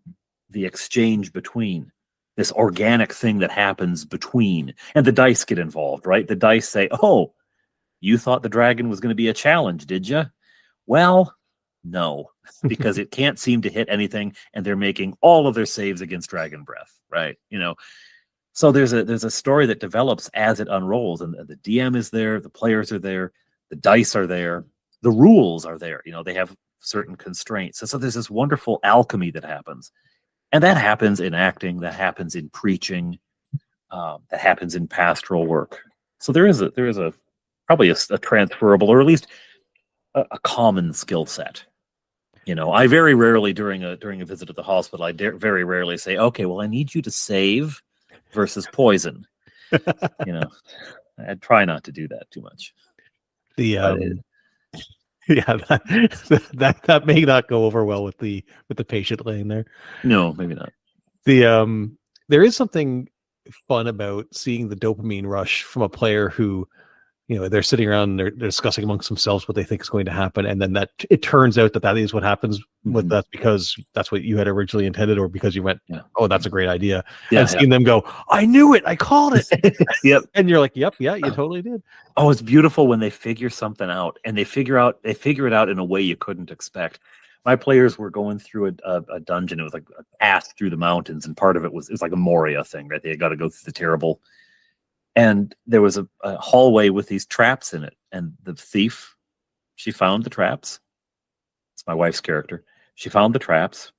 the exchange between, this organic thing that happens between. And the dice get involved, right? The dice say, oh, you thought the dragon was going to be a challenge, did you? Well, no, because it can't seem to hit anything, and they're making all of their saves against dragon breath, right? So there's a story that develops as it unrolls, and the DM is there, the players are there, the dice are there, the rules are there. They have certain constraints, and so there's this wonderful alchemy that happens, and that happens in acting, that happens in preaching, that happens in pastoral work. So there is probably a transferable, or at least a common skill set. I very rarely during a visit at the hospital, very rarely say, okay, well, I need you to save versus poison. I try not to do that too much. The yeah, that may not go over well with the patient laying there. No, maybe not. There is something fun about seeing the dopamine rush from a player who, they're sitting around and they're discussing amongst themselves what they think is going to happen, and then that it turns out that is what happens with that, because that's what you had originally intended, or because you went, oh, that's a great idea, and seeing them go, I knew it, I called it. Yep. And you're like, yep, yeah, you totally did. Oh, it's beautiful when they figure something out, and they figure it out in a way you couldn't expect. My players were going through a dungeon. It was like a path through the mountains, and part of it was like a Moria thing, right? They got to go through the terrible. And there was a hallway with these traps in it. And the thief, she found the traps. It's my wife's character. She found the traps.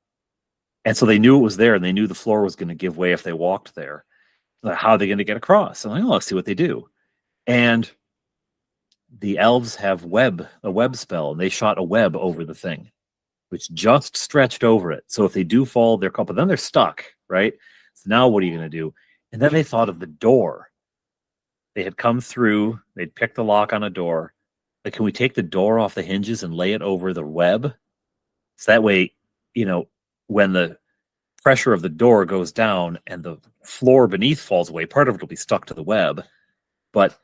And so they knew it was there, and they knew the floor was going to give way if they walked there. Like, how are they going to get across? And I'm like, let's see what they do. And the elves have a web spell, and they shot a web over the thing, which just stretched over it. So if they do fall, they're caught, but then they're stuck, right? So now what are you going to do? And then they thought of the door. They had come through, they'd picked the lock on a door. Like, can we take the door off the hinges and lay it over the web? So that way, when the pressure of the door goes down and the floor beneath falls away, part of it will be stuck to the web, but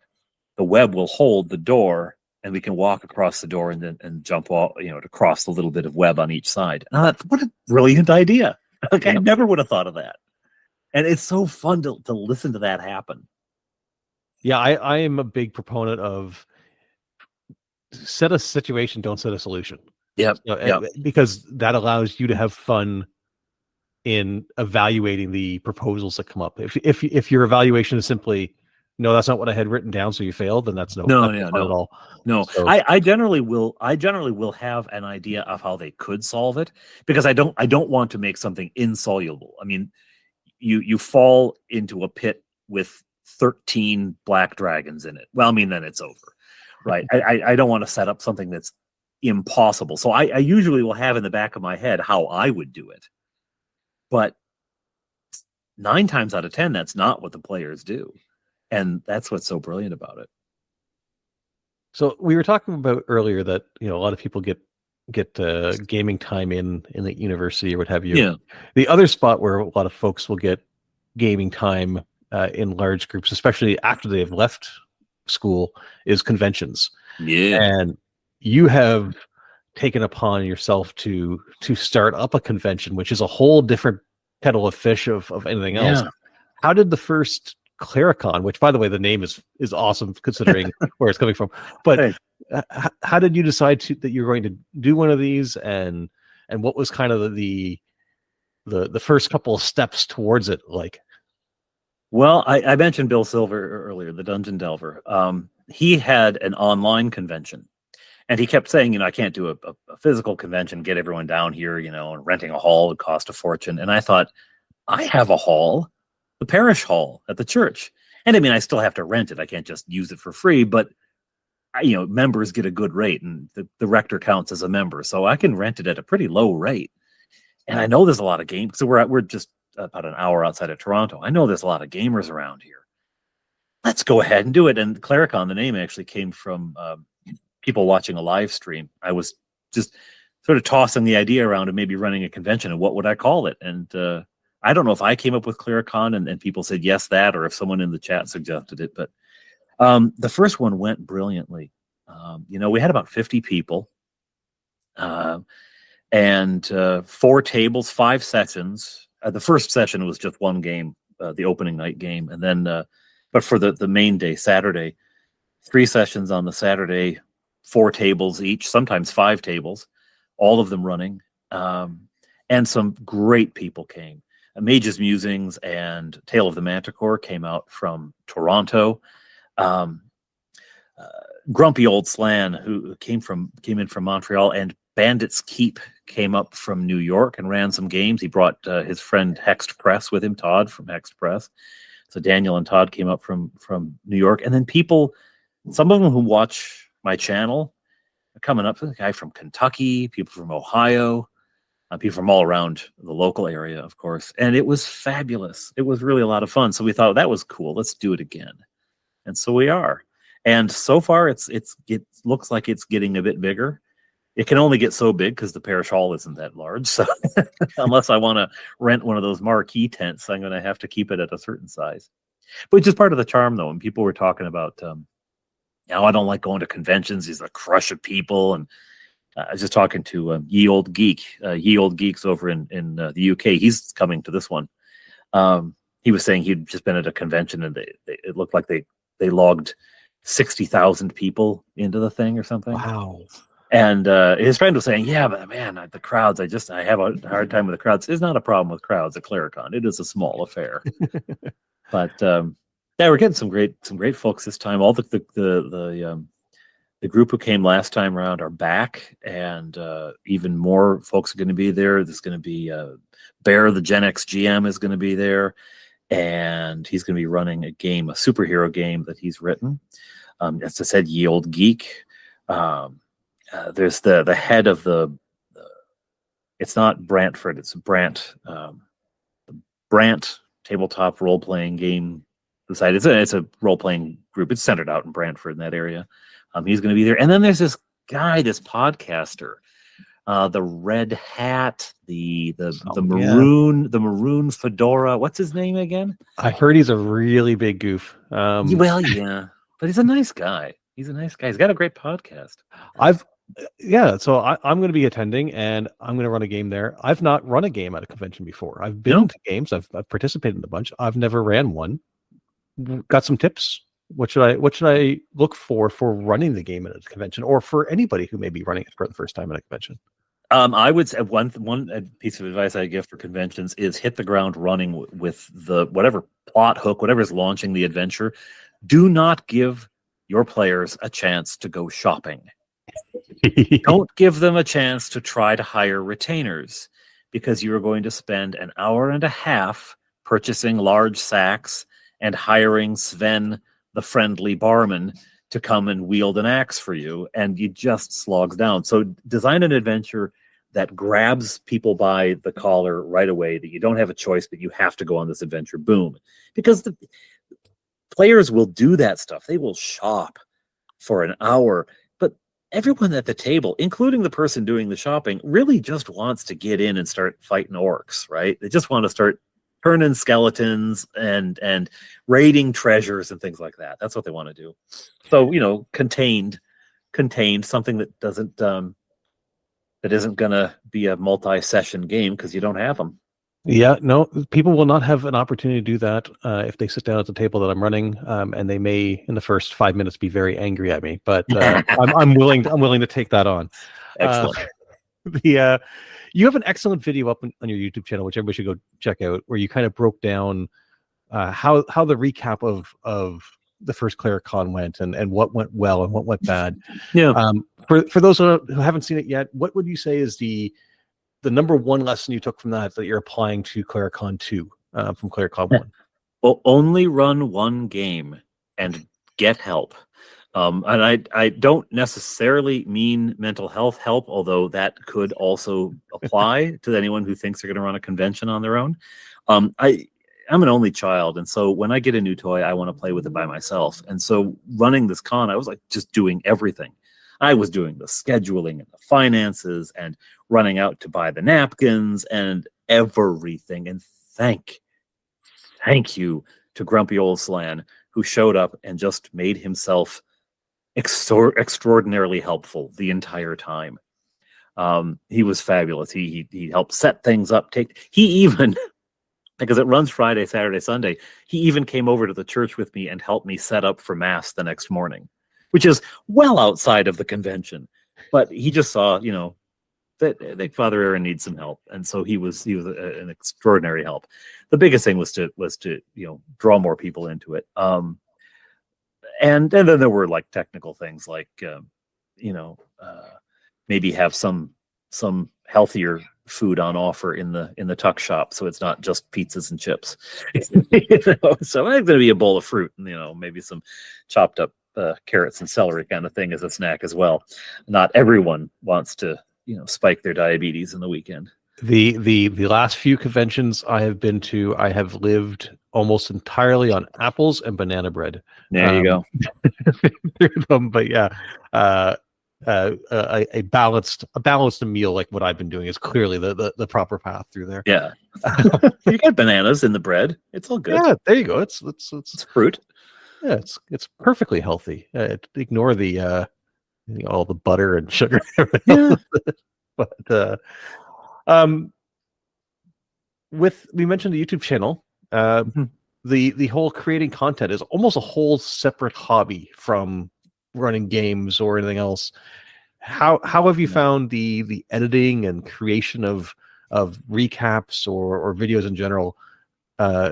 the web will hold the door, and we can walk across the door and jump off, to cross the little bit of web on each side. Now, what a brilliant idea. Like, I never would have thought of that. And it's so fun to listen to that happen. Yeah, I am a big proponent of set a situation, don't set a solution. Yep. Because that allows you to have fun in evaluating the proposals that come up. If your evaluation is simply, no, that's not what I had written down, so you failed, then that's not at all. No, so, I generally will have an idea of how they could solve it, because I don't want to make something insoluble. I mean, you fall into a pit with 13 black dragons in it. Well, I mean, then it's over, right? I don't want to set up something that's impossible. So I usually will have in the back of my head how I would do it. But 9 times out of 10, that's not what the players do. And that's what's so brilliant about it. So we were talking about earlier that, a lot of people get gaming time in the university or what have you. Yeah. The other spot where a lot of folks will get gaming time in large groups, especially after they've left school, is conventions. Yeah. And you have taken upon yourself to start up a convention, which is a whole different kettle of fish of anything else. How did the first CleriCon, which, by the way, the name is awesome considering where it's coming from, but how did you decide that you're going to do one of these, and what was kind of the first couple of steps towards it like? Well, I mentioned Bill Silver earlier, the Dungeon Delver. He had an online convention, and he kept saying, I can't do a physical convention, get everyone down here, and renting a hall would cost a fortune. And I thought, I have a hall, the parish hall at the church. And I mean, I still have to rent it. I can't just use it for free, but members get a good rate, and the rector counts as a member. So I can rent it at a pretty low rate. And I know there's a lot of games. So we're just about an hour outside of Toronto. I know there's a lot of gamers around here. Let's go ahead and do it. And ClericCon, the name actually came from people watching a live stream. I was just sort of tossing the idea around of maybe running a convention, and what would I call it? And I don't know if I came up with ClericCon and people said yes, that, or if someone in the chat suggested it. But the first one went brilliantly. We had about 50 people. And 4 tables, 5 sessions. The first session was just one game, the opening night game, and then, but for the main day, Saturday, 3 sessions on the Saturday, 4 tables each, sometimes 5 tables, all of them running, and some great people came. Mage's Musings and Tale of the Manticore came out from Toronto. Grumpy Old Slan, who came in from Montreal, and Bandit's Keep came up from New York and ran some games. He brought his friend Hexed Press with him, Todd from Hexed Press. So Daniel and Todd came up from New York. And then people, some of them who watch my channel, coming up. A guy from Kentucky, people from Ohio, people from all around the local area, of course. And it was fabulous. It was really a lot of fun. So we thought that was cool. Let's do it again. And so we are. And so far, it looks like it's getting a bit bigger. It can only get so big because the parish hall isn't that large. So unless I want to rent one of those marquee tents, I'm going to have to keep it at a certain size. Which is part of the charm, though. And people were talking about, I don't like going to conventions. There's a crush of people. And I was just talking to Ye Old Geek. Ye Old Geek's over in the UK. He's coming to this one. He was saying he'd just been at a convention and it looked like they logged 60,000 people into the thing or something. Wow. And his friend was saying, yeah, but man, the crowds, I have a hard time with the crowds. It's not a problem with crowds at CleriCon. It is a small affair. But we're getting some great folks this time. All the group who came last time around are back, and even more folks are going to be there. There's going to be Bear, the Gen X GM, is going to be there, and he's going to be running a superhero game that he's written. As I said, Ye Old Geek. There's the head of it's not Brantford, it's Brant tabletop role-playing game society. It's a role-playing group. It's centered out in Brantford in that area. He's going to be there. And then there's this guy, this podcaster, the red hat, the maroon fedora. What's his name again? I heard he's a really big goof. Well, yeah, but he's a nice guy. He's got a great podcast. So I'm going to be attending, and I'm going to run a game there. I've not run a game at a convention before. I've been to games. I've participated in a bunch. I've never ran one. Got some tips? What should I look for running the game at a convention, or for anybody who may be running it for the first time at a convention? I would say one piece of advice I give for conventions is hit the ground running with the whatever plot hook, whatever is launching the adventure. Do not give your players a chance to go shopping. Don't give them a chance to try to hire retainers, because you are going to spend an hour and a half purchasing large sacks and hiring Sven, the friendly barman, to come and wield an axe for you, and you just slogs down. So design an adventure that grabs people by the collar right away, that you don't have a choice, but you have to go on this adventure. Boom. Because the players will do that stuff. They will shop for an hour, but everyone at the table, including the person doing the shopping, really just wants to get in and start fighting orcs, right? They just want to start turning skeletons and raiding treasures and things like that. That's what they want to do. So, contained, something that doesn't that isn't going to be a multi-session game because you don't have them. Yeah, no, people will not have an opportunity to do that if they sit down at the table that I'm running, and they may, in the first 5 minutes, be very angry at me. But I'm willing to take that on. Excellent. You have an excellent video up on your YouTube channel, which everybody should go check out, where you kind of broke down how the recap of the first ClericCon went, and what went well and what went bad. Yeah. For those who haven't seen it yet, what would you say is the number one lesson you took from that you're applying to ClericCon 2 from ClericCon 1? Well, only run one game and get help. And I don't necessarily mean mental health help, although that could also apply to anyone who thinks they're going to run a convention on their own. I'm an only child, and so when I get a new toy, I want to play with it by myself. And so running this con, I was like just doing everything. I was doing the scheduling and the finances and running out to buy the napkins and everything. And thank you to Grumpy Old Slan, who showed up and just made himself extraordinarily helpful the entire time. He was fabulous. He helped set things up. He even, because it runs Friday, Saturday, Sunday, he even came over to the church with me and helped me set up for Mass the next morning, which is well outside of the convention. But he just saw, that Father Aaron needs some help, and so he was an extraordinary help. The biggest thing was to draw more people into it. And then there were like technical things like maybe have some healthier food on offer in the tuck shop, so it's not just pizzas and chips. So it's going to be a bowl of fruit and maybe some chopped up carrots and celery kind of thing as a snack as well. Not everyone wants to, spike their diabetes in the weekend. The last few conventions I have been to, I have lived almost entirely on apples and banana bread. There you go. But yeah, a balanced meal like what I've been doing is clearly the proper path through there. Yeah, you get bananas in the bread. It's all good. Yeah, there you go. It's fruit. Yeah, it's perfectly healthy. Ignore the all the butter and sugar. Yeah. But we mentioned the YouTube channel. The whole creating content is almost a whole separate hobby from running games or anything else. How have you found the editing and creation of recaps or videos in general? How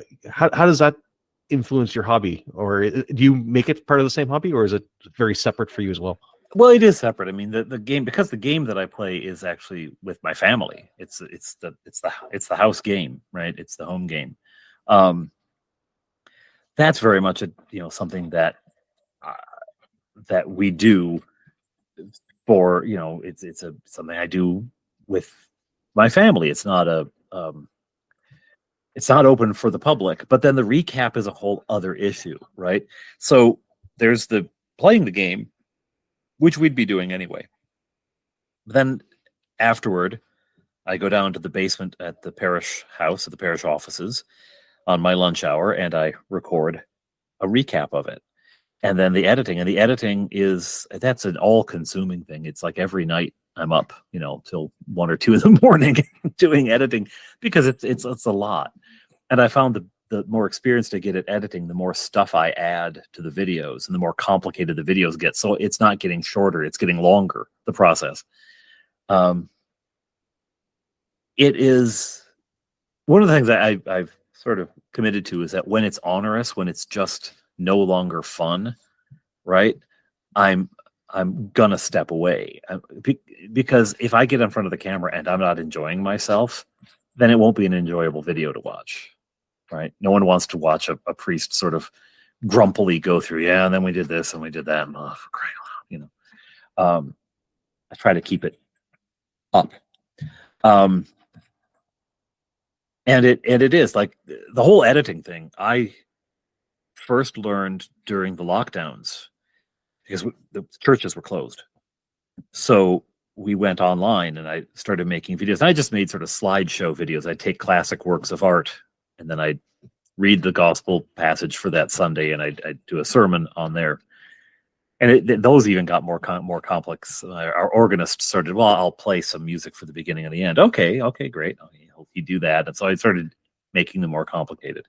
does that influence your hobby, or do you make it part of the same hobby, or is it very separate for you as well? Well, it is separate. I mean, the game, because the game that I play is actually with my family. It's the house game, right? It's the home game. That's very much something that we do for, it's something I do with my family. It's not it's not open for the public. But then the recap is a whole other issue, right? So there's the playing the game, which we'd be doing anyway. Then afterward, I go down to the basement at the parish house, at the parish offices on my lunch hour, and I record a recap of it. And then the editing, that's an all-consuming thing. It's like every night I'm up, till 1 or 2 in the morning doing editing, because it's a lot. And I found the more experienced I get at editing, the more stuff I add to the videos, and the more complicated the videos get. So it's not getting shorter; it's getting longer. The process. It is one of the things that I've sort of committed to, is that when it's onerous, when it's just no longer fun, right? I'm gonna step away, because if I get in front of the camera and I'm not enjoying myself, then it won't be an enjoyable video to watch, right? No one wants to watch a priest sort of grumpily go through, and then we did this and we did that, and for crying out loud, I try to keep it up. And it is like the whole editing thing. I first learned during the lockdowns, because the churches were closed. So we went online and I started making videos. I just made sort of slideshow videos. I'd take classic works of art and then I'd read the gospel passage for that Sunday, and I'd do a sermon on there. And those even got more complex. Our organist started, well, I'll play some music for the beginning and the end. Okay, great. You do that. And so I started making them more complicated.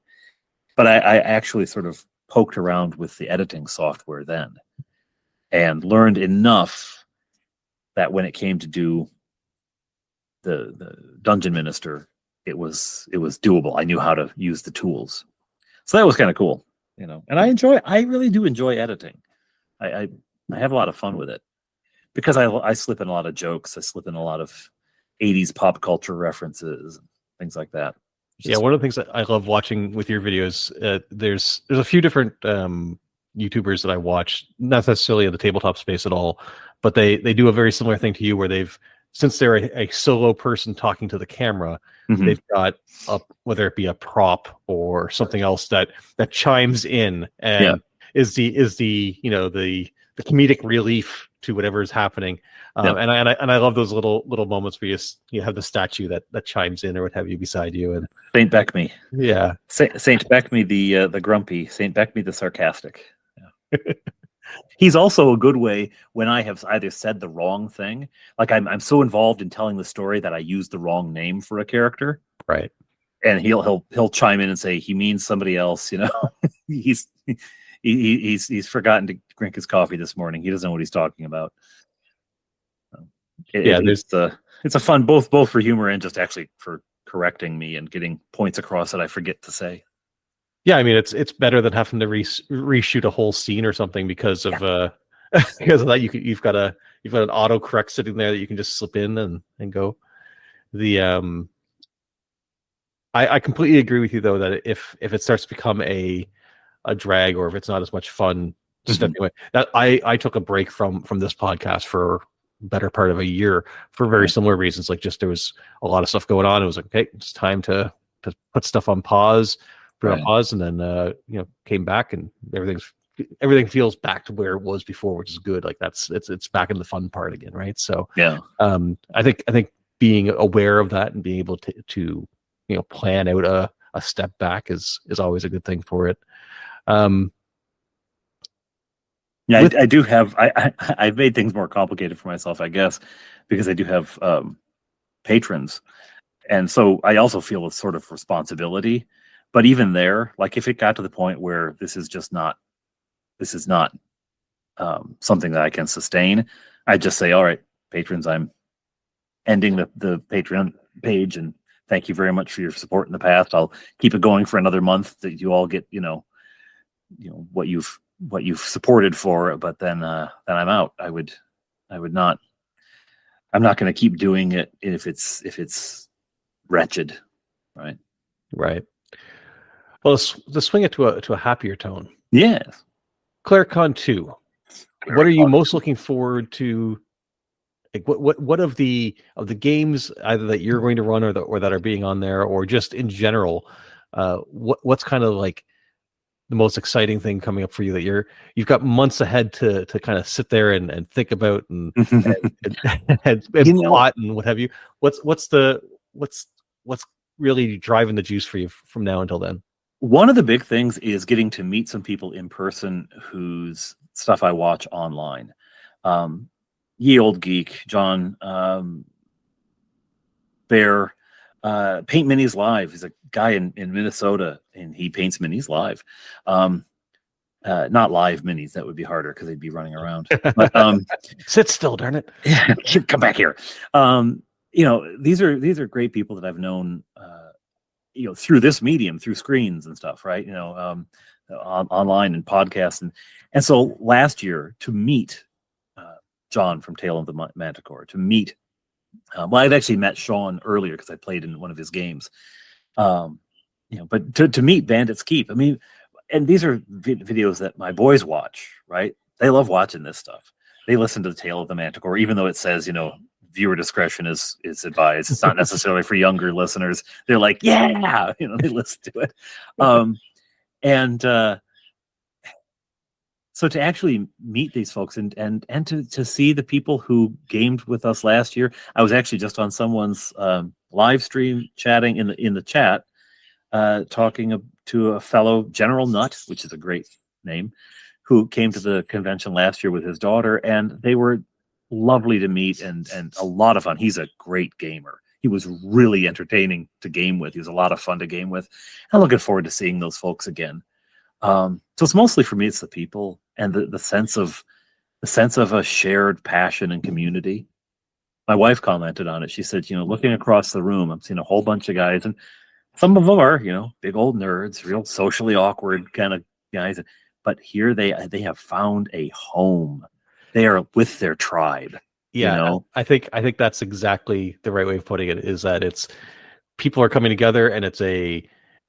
But I actually sort of poked around with the editing software then, and learned enough that when it came to do the Dungeon Minister, it was doable. I knew how to use the tools. So that was kind of cool, and I really do enjoy editing. I have a lot of fun with it, because I slip in a lot of jokes. I slip in a lot of 80s pop culture references, and things like that. Yeah, one of the things that I love watching with your videos, there's a few different YouTubers that I watch, not necessarily in the tabletop space at all, but they do a very similar thing to you, where since they're a solo person talking to the camera, they've got whether it be a prop or something else that chimes in and is the comedic relief to whatever is happening. And I love those little moments where you have the statue that chimes in or what have you beside you, and Saint Beckme. Yeah, Saint Beckme, the grumpy, Saint Beckme the sarcastic. Yeah. He's also a good way when I have either said the wrong thing, like I'm so involved in telling the story that I use the wrong name for a character, right? And he'll chime in and say he means somebody else. He's forgotten to drink his coffee this morning. He doesn't know what he's talking about. It's a fun both for humor and just actually for correcting me and getting points across that I forget to say. Yeah, I mean it's better than having to reshoot a whole scene or something because of because of that. You've got an autocorrect sitting there that you can just slip in and go. I completely agree with you though that if it starts to become a drag, or if it's not as much fun, stepping away. That I took a break from this podcast for better part of a year for very similar reasons. Like, just there was a lot of stuff going on. It was like, okay, it's time to put stuff on pause, and then came back, and everything feels back to where it was before, which is good. Like, it's back in the fun part again, right? So I think being aware of that and being able to plan out a step back is always a good thing for it. I do have I've made things more complicated for myself, I guess, because I do have patrons, and so I also feel a sort of responsibility. But even there, like, if it got to the point where this is not something that I can sustain, I just say, all right, patrons, I'm ending the Patreon page, and thank you very much for your support in the past. I'll keep it going for another month that you all get what you've supported for, but then I'm out. I'm not going to keep doing it if it's wretched, right? Right. Well, let's swing it to a happier tone. Yes. CleriCon 2. What are you most looking forward to? Like, what of the games either that you're going to run or that are being on there, or just in general, what's kind of like the most exciting thing coming up for you that you've got months ahead to kind of sit there and think about and plot and what have you? What's really driving the juice for you from now until then? One of the big things is getting to meet some people in person whose stuff I watch online. Ye Old Geek, John, Bear, Paint Minis Live. He's a guy in Minnesota, and he paints minis live. Not live minis. That would be harder because they'd be running around. But, sit still, darn it. Come back here. These are great people that I've known, through this medium, through screens and stuff, right? Online and podcasts. And so last year, to meet John from Tale of the Manticore, to meet, I'd actually met Sean earlier because I played in one of his games. But to meet Bandit's Keep, I mean, and these are videos that my boys watch, right? They love watching this stuff. They listen to the Tale of the Manticore, even though it says, viewer discretion is advised. It's not necessarily for younger listeners. They're like, yeah, they listen to it. So to actually meet these folks and to see the people who gamed with us last year, I was actually just on someone's live stream chatting in the chat, talking to a fellow General Nut, which is a great name, who came to the convention last year with his daughter, and they were lovely to meet and a lot of fun. He's a great gamer. He was really entertaining to game with. He was a lot of fun to game with. I'm looking forward to seeing those folks again. So it's mostly for me, it's the people and the sense of a shared passion and community. My wife commented on it. She said, looking across the room, I'm seeing a whole bunch of guys, and some of them are, big old nerds, real socially awkward kind of guys. But here they have found a home. They are with their tribe. Yeah, I think that's exactly the right way of putting it. Is that it's people are coming together, and it's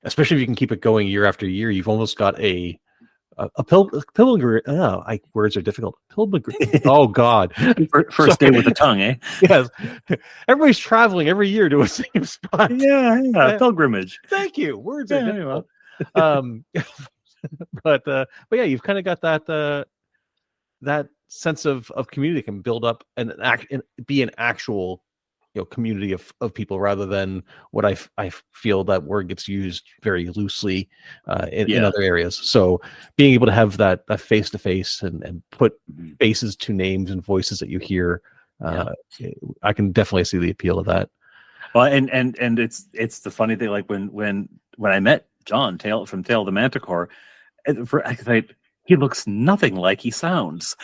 especially if you can keep it going year after year. You've almost got a pilgrim. Words are difficult. Pilgrim. Oh God! First day with the tongue, eh? Yes. Everybody's traveling every year to a same spot. Yeah. Pilgrimage. Thank you. Words are difficult. But yeah, you've kind of got that sense of community can build up and be an actual community of people, rather than what I feel that word gets used very loosely in other areas. So being able to have that face to face and put faces to names and voices that you hear, I can definitely see the appeal of that. Well, and it's the funny thing, like when I met John from Tale of the Manticore, he looks nothing like he sounds.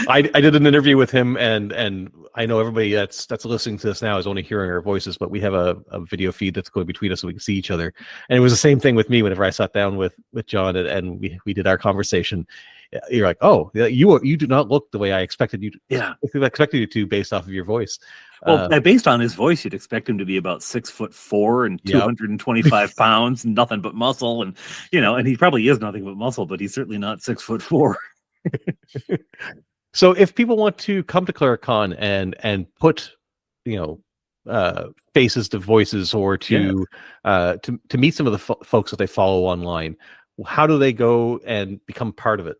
I did an interview with him, and I know everybody that's listening to this now is only hearing our voices, but we have a video feed that's going between us so we can see each other. And it was the same thing with me whenever I sat down with John and we did our conversation. you're like, oh, you do not look the way I expected you to. Yeah. I expected you to based off of your voice. Well, based on his voice, you'd expect him to be about 6'4" and 225 pounds, and nothing but muscle, and and he probably is nothing but muscle, but he's certainly not 6'4". So, if people want to come to CleriCon and put, faces to voices, or to meet some of the folks that they follow online, how do they go and become part of it?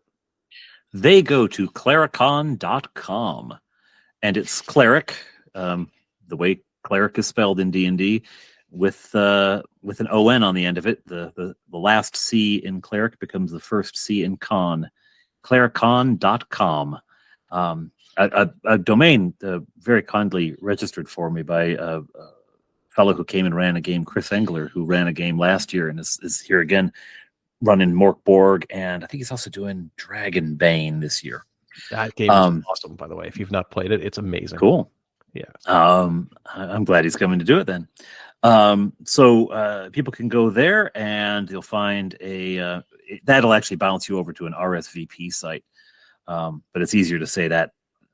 They go to ClericCon.com, and it's cleric. The way cleric is spelled in D&D, with an O-N on the end of it. The last C in cleric becomes the first C in con. ClericCon.com. A domain very kindly registered for me by a fellow who came and ran a game, Chris Engler, who ran a game last year and is here again running Morkborg, and I think he's also doing Dragonbane this year. That game is awesome, by the way. If you've not played it, it's amazing. Cool. Yeah. I'm glad he's coming to do it then. So people can go there, and you'll find that'll actually bounce you over to an RSVP site. But it's easier to say that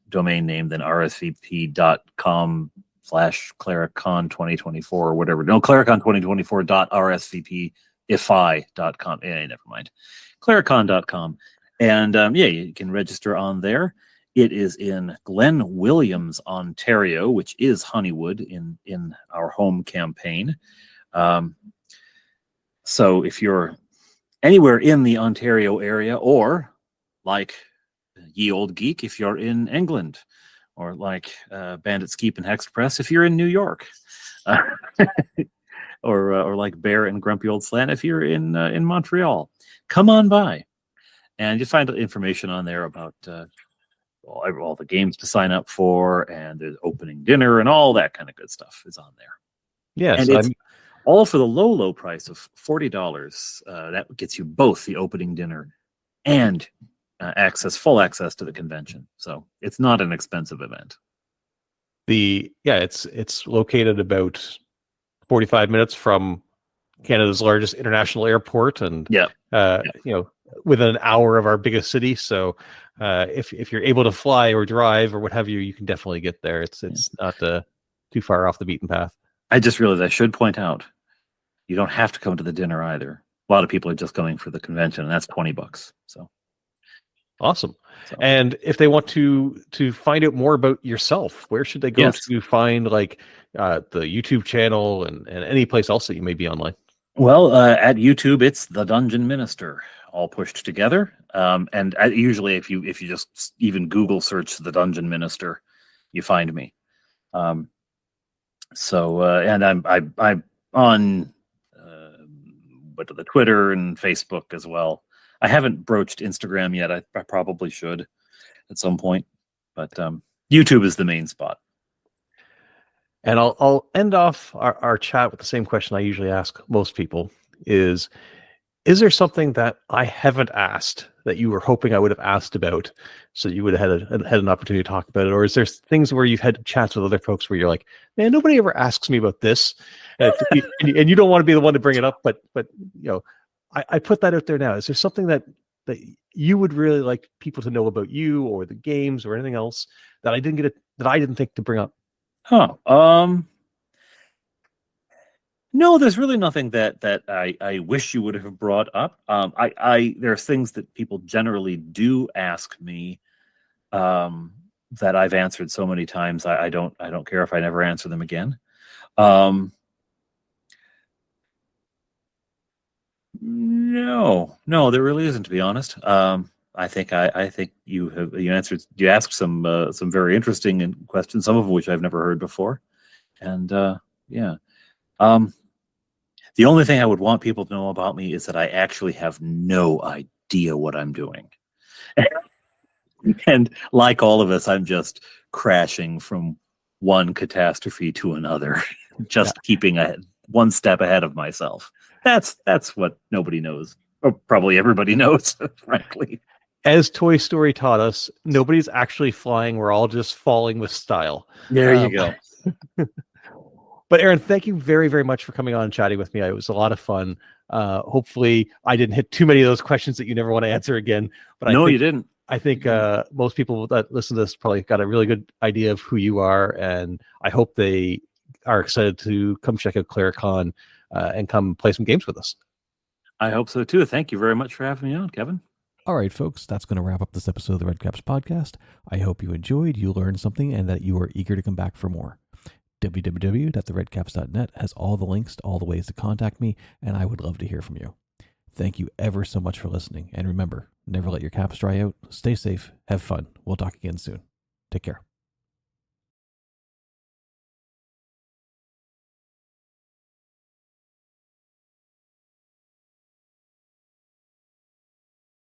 domain name than rsvp.com/ClericCon 2024 or whatever. No, ClericCon 2024.rsvpifi.com. Never mind. ClericCon.com. And you can register on there. It is in Glen Williams, Ontario, which is Honeywood in our home campaign. So if you're anywhere in the Ontario area, or like Ye Old Geek if you're in England, or like Bandit Skeep and Hex Press if you're in New York, or like Bear and Grumpy Old Slant if you're in Montreal, come on by, and you find information on there about all the games to sign up for, and the opening dinner and all that kind of good stuff is on there. Yes, and it's all for the low price of $40. That gets you both the opening dinner and full access to the convention. So it's not an expensive event. It's located about 45 minutes from Canada's largest international airport, and within an hour of our biggest city. So if you're able to fly or drive or what have you, you can definitely get there. It's not too far off the beaten path. I just realized I should point out, you don't have to come to the dinner either. A lot of people are just going for the convention, and that's $20. So awesome. So, and if they want to find out more about yourself, where should they go to find the YouTube channel and any place else that you may be online? Well, at YouTube, it's The Dungeon Minister, all pushed together. And usually, if you just even Google search The Dungeon Minister, you find me. And I'm on the Twitter and Facebook as well. I haven't broached Instagram yet. I probably should at some point, but YouTube is the main spot. And I'll end off our chat with the same question I usually ask most people: is there something that I haven't asked that you were hoping I would have asked about, so you would have had an opportunity to talk about it? Or is there things where you've had chats with other folks where you're like, man, nobody ever asks me about this, and you don't want to be the one to bring it up, but I put that out there now. Is there something that you would really like people to know about you, or the games, or anything else that I didn't think to bring up? No, there's really nothing that I wish you would have brought up. There's things that people generally do ask me that I've answered so many times. I don't care if I never answer them again. No, there really isn't, to be honest. I think you asked some very interesting questions, some of which I've never heard before, and the only thing I would want people to know about me is that I actually have no idea what I'm doing, and like all of us, I'm just crashing from one catastrophe to another, just keeping one step ahead of myself. That's what nobody knows, or probably everybody knows, frankly. As Toy Story taught us, nobody's actually flying. We're all just falling with style. There you go. But Aaron, thank you very, very much for coming on and chatting with me. It was a lot of fun. Hopefully I didn't hit too many of those questions that you never want to answer again. But you didn't. I think most people that listen to this probably got a really good idea of who you are, and I hope they are excited to come check out CleriCon and come play some games with us. I hope so too. Thank you very much for having me on, Kevin. All right, folks, that's going to wrap up this episode of the Red Caps podcast. I hope you enjoyed, you learned something, and that you are eager to come back for more. www.theredcaps.net has all the links to all the ways to contact me, and I would love to hear from you. Thank you ever so much for listening, and remember, never let your caps dry out. Stay safe, have fun. We'll talk again soon. Take care.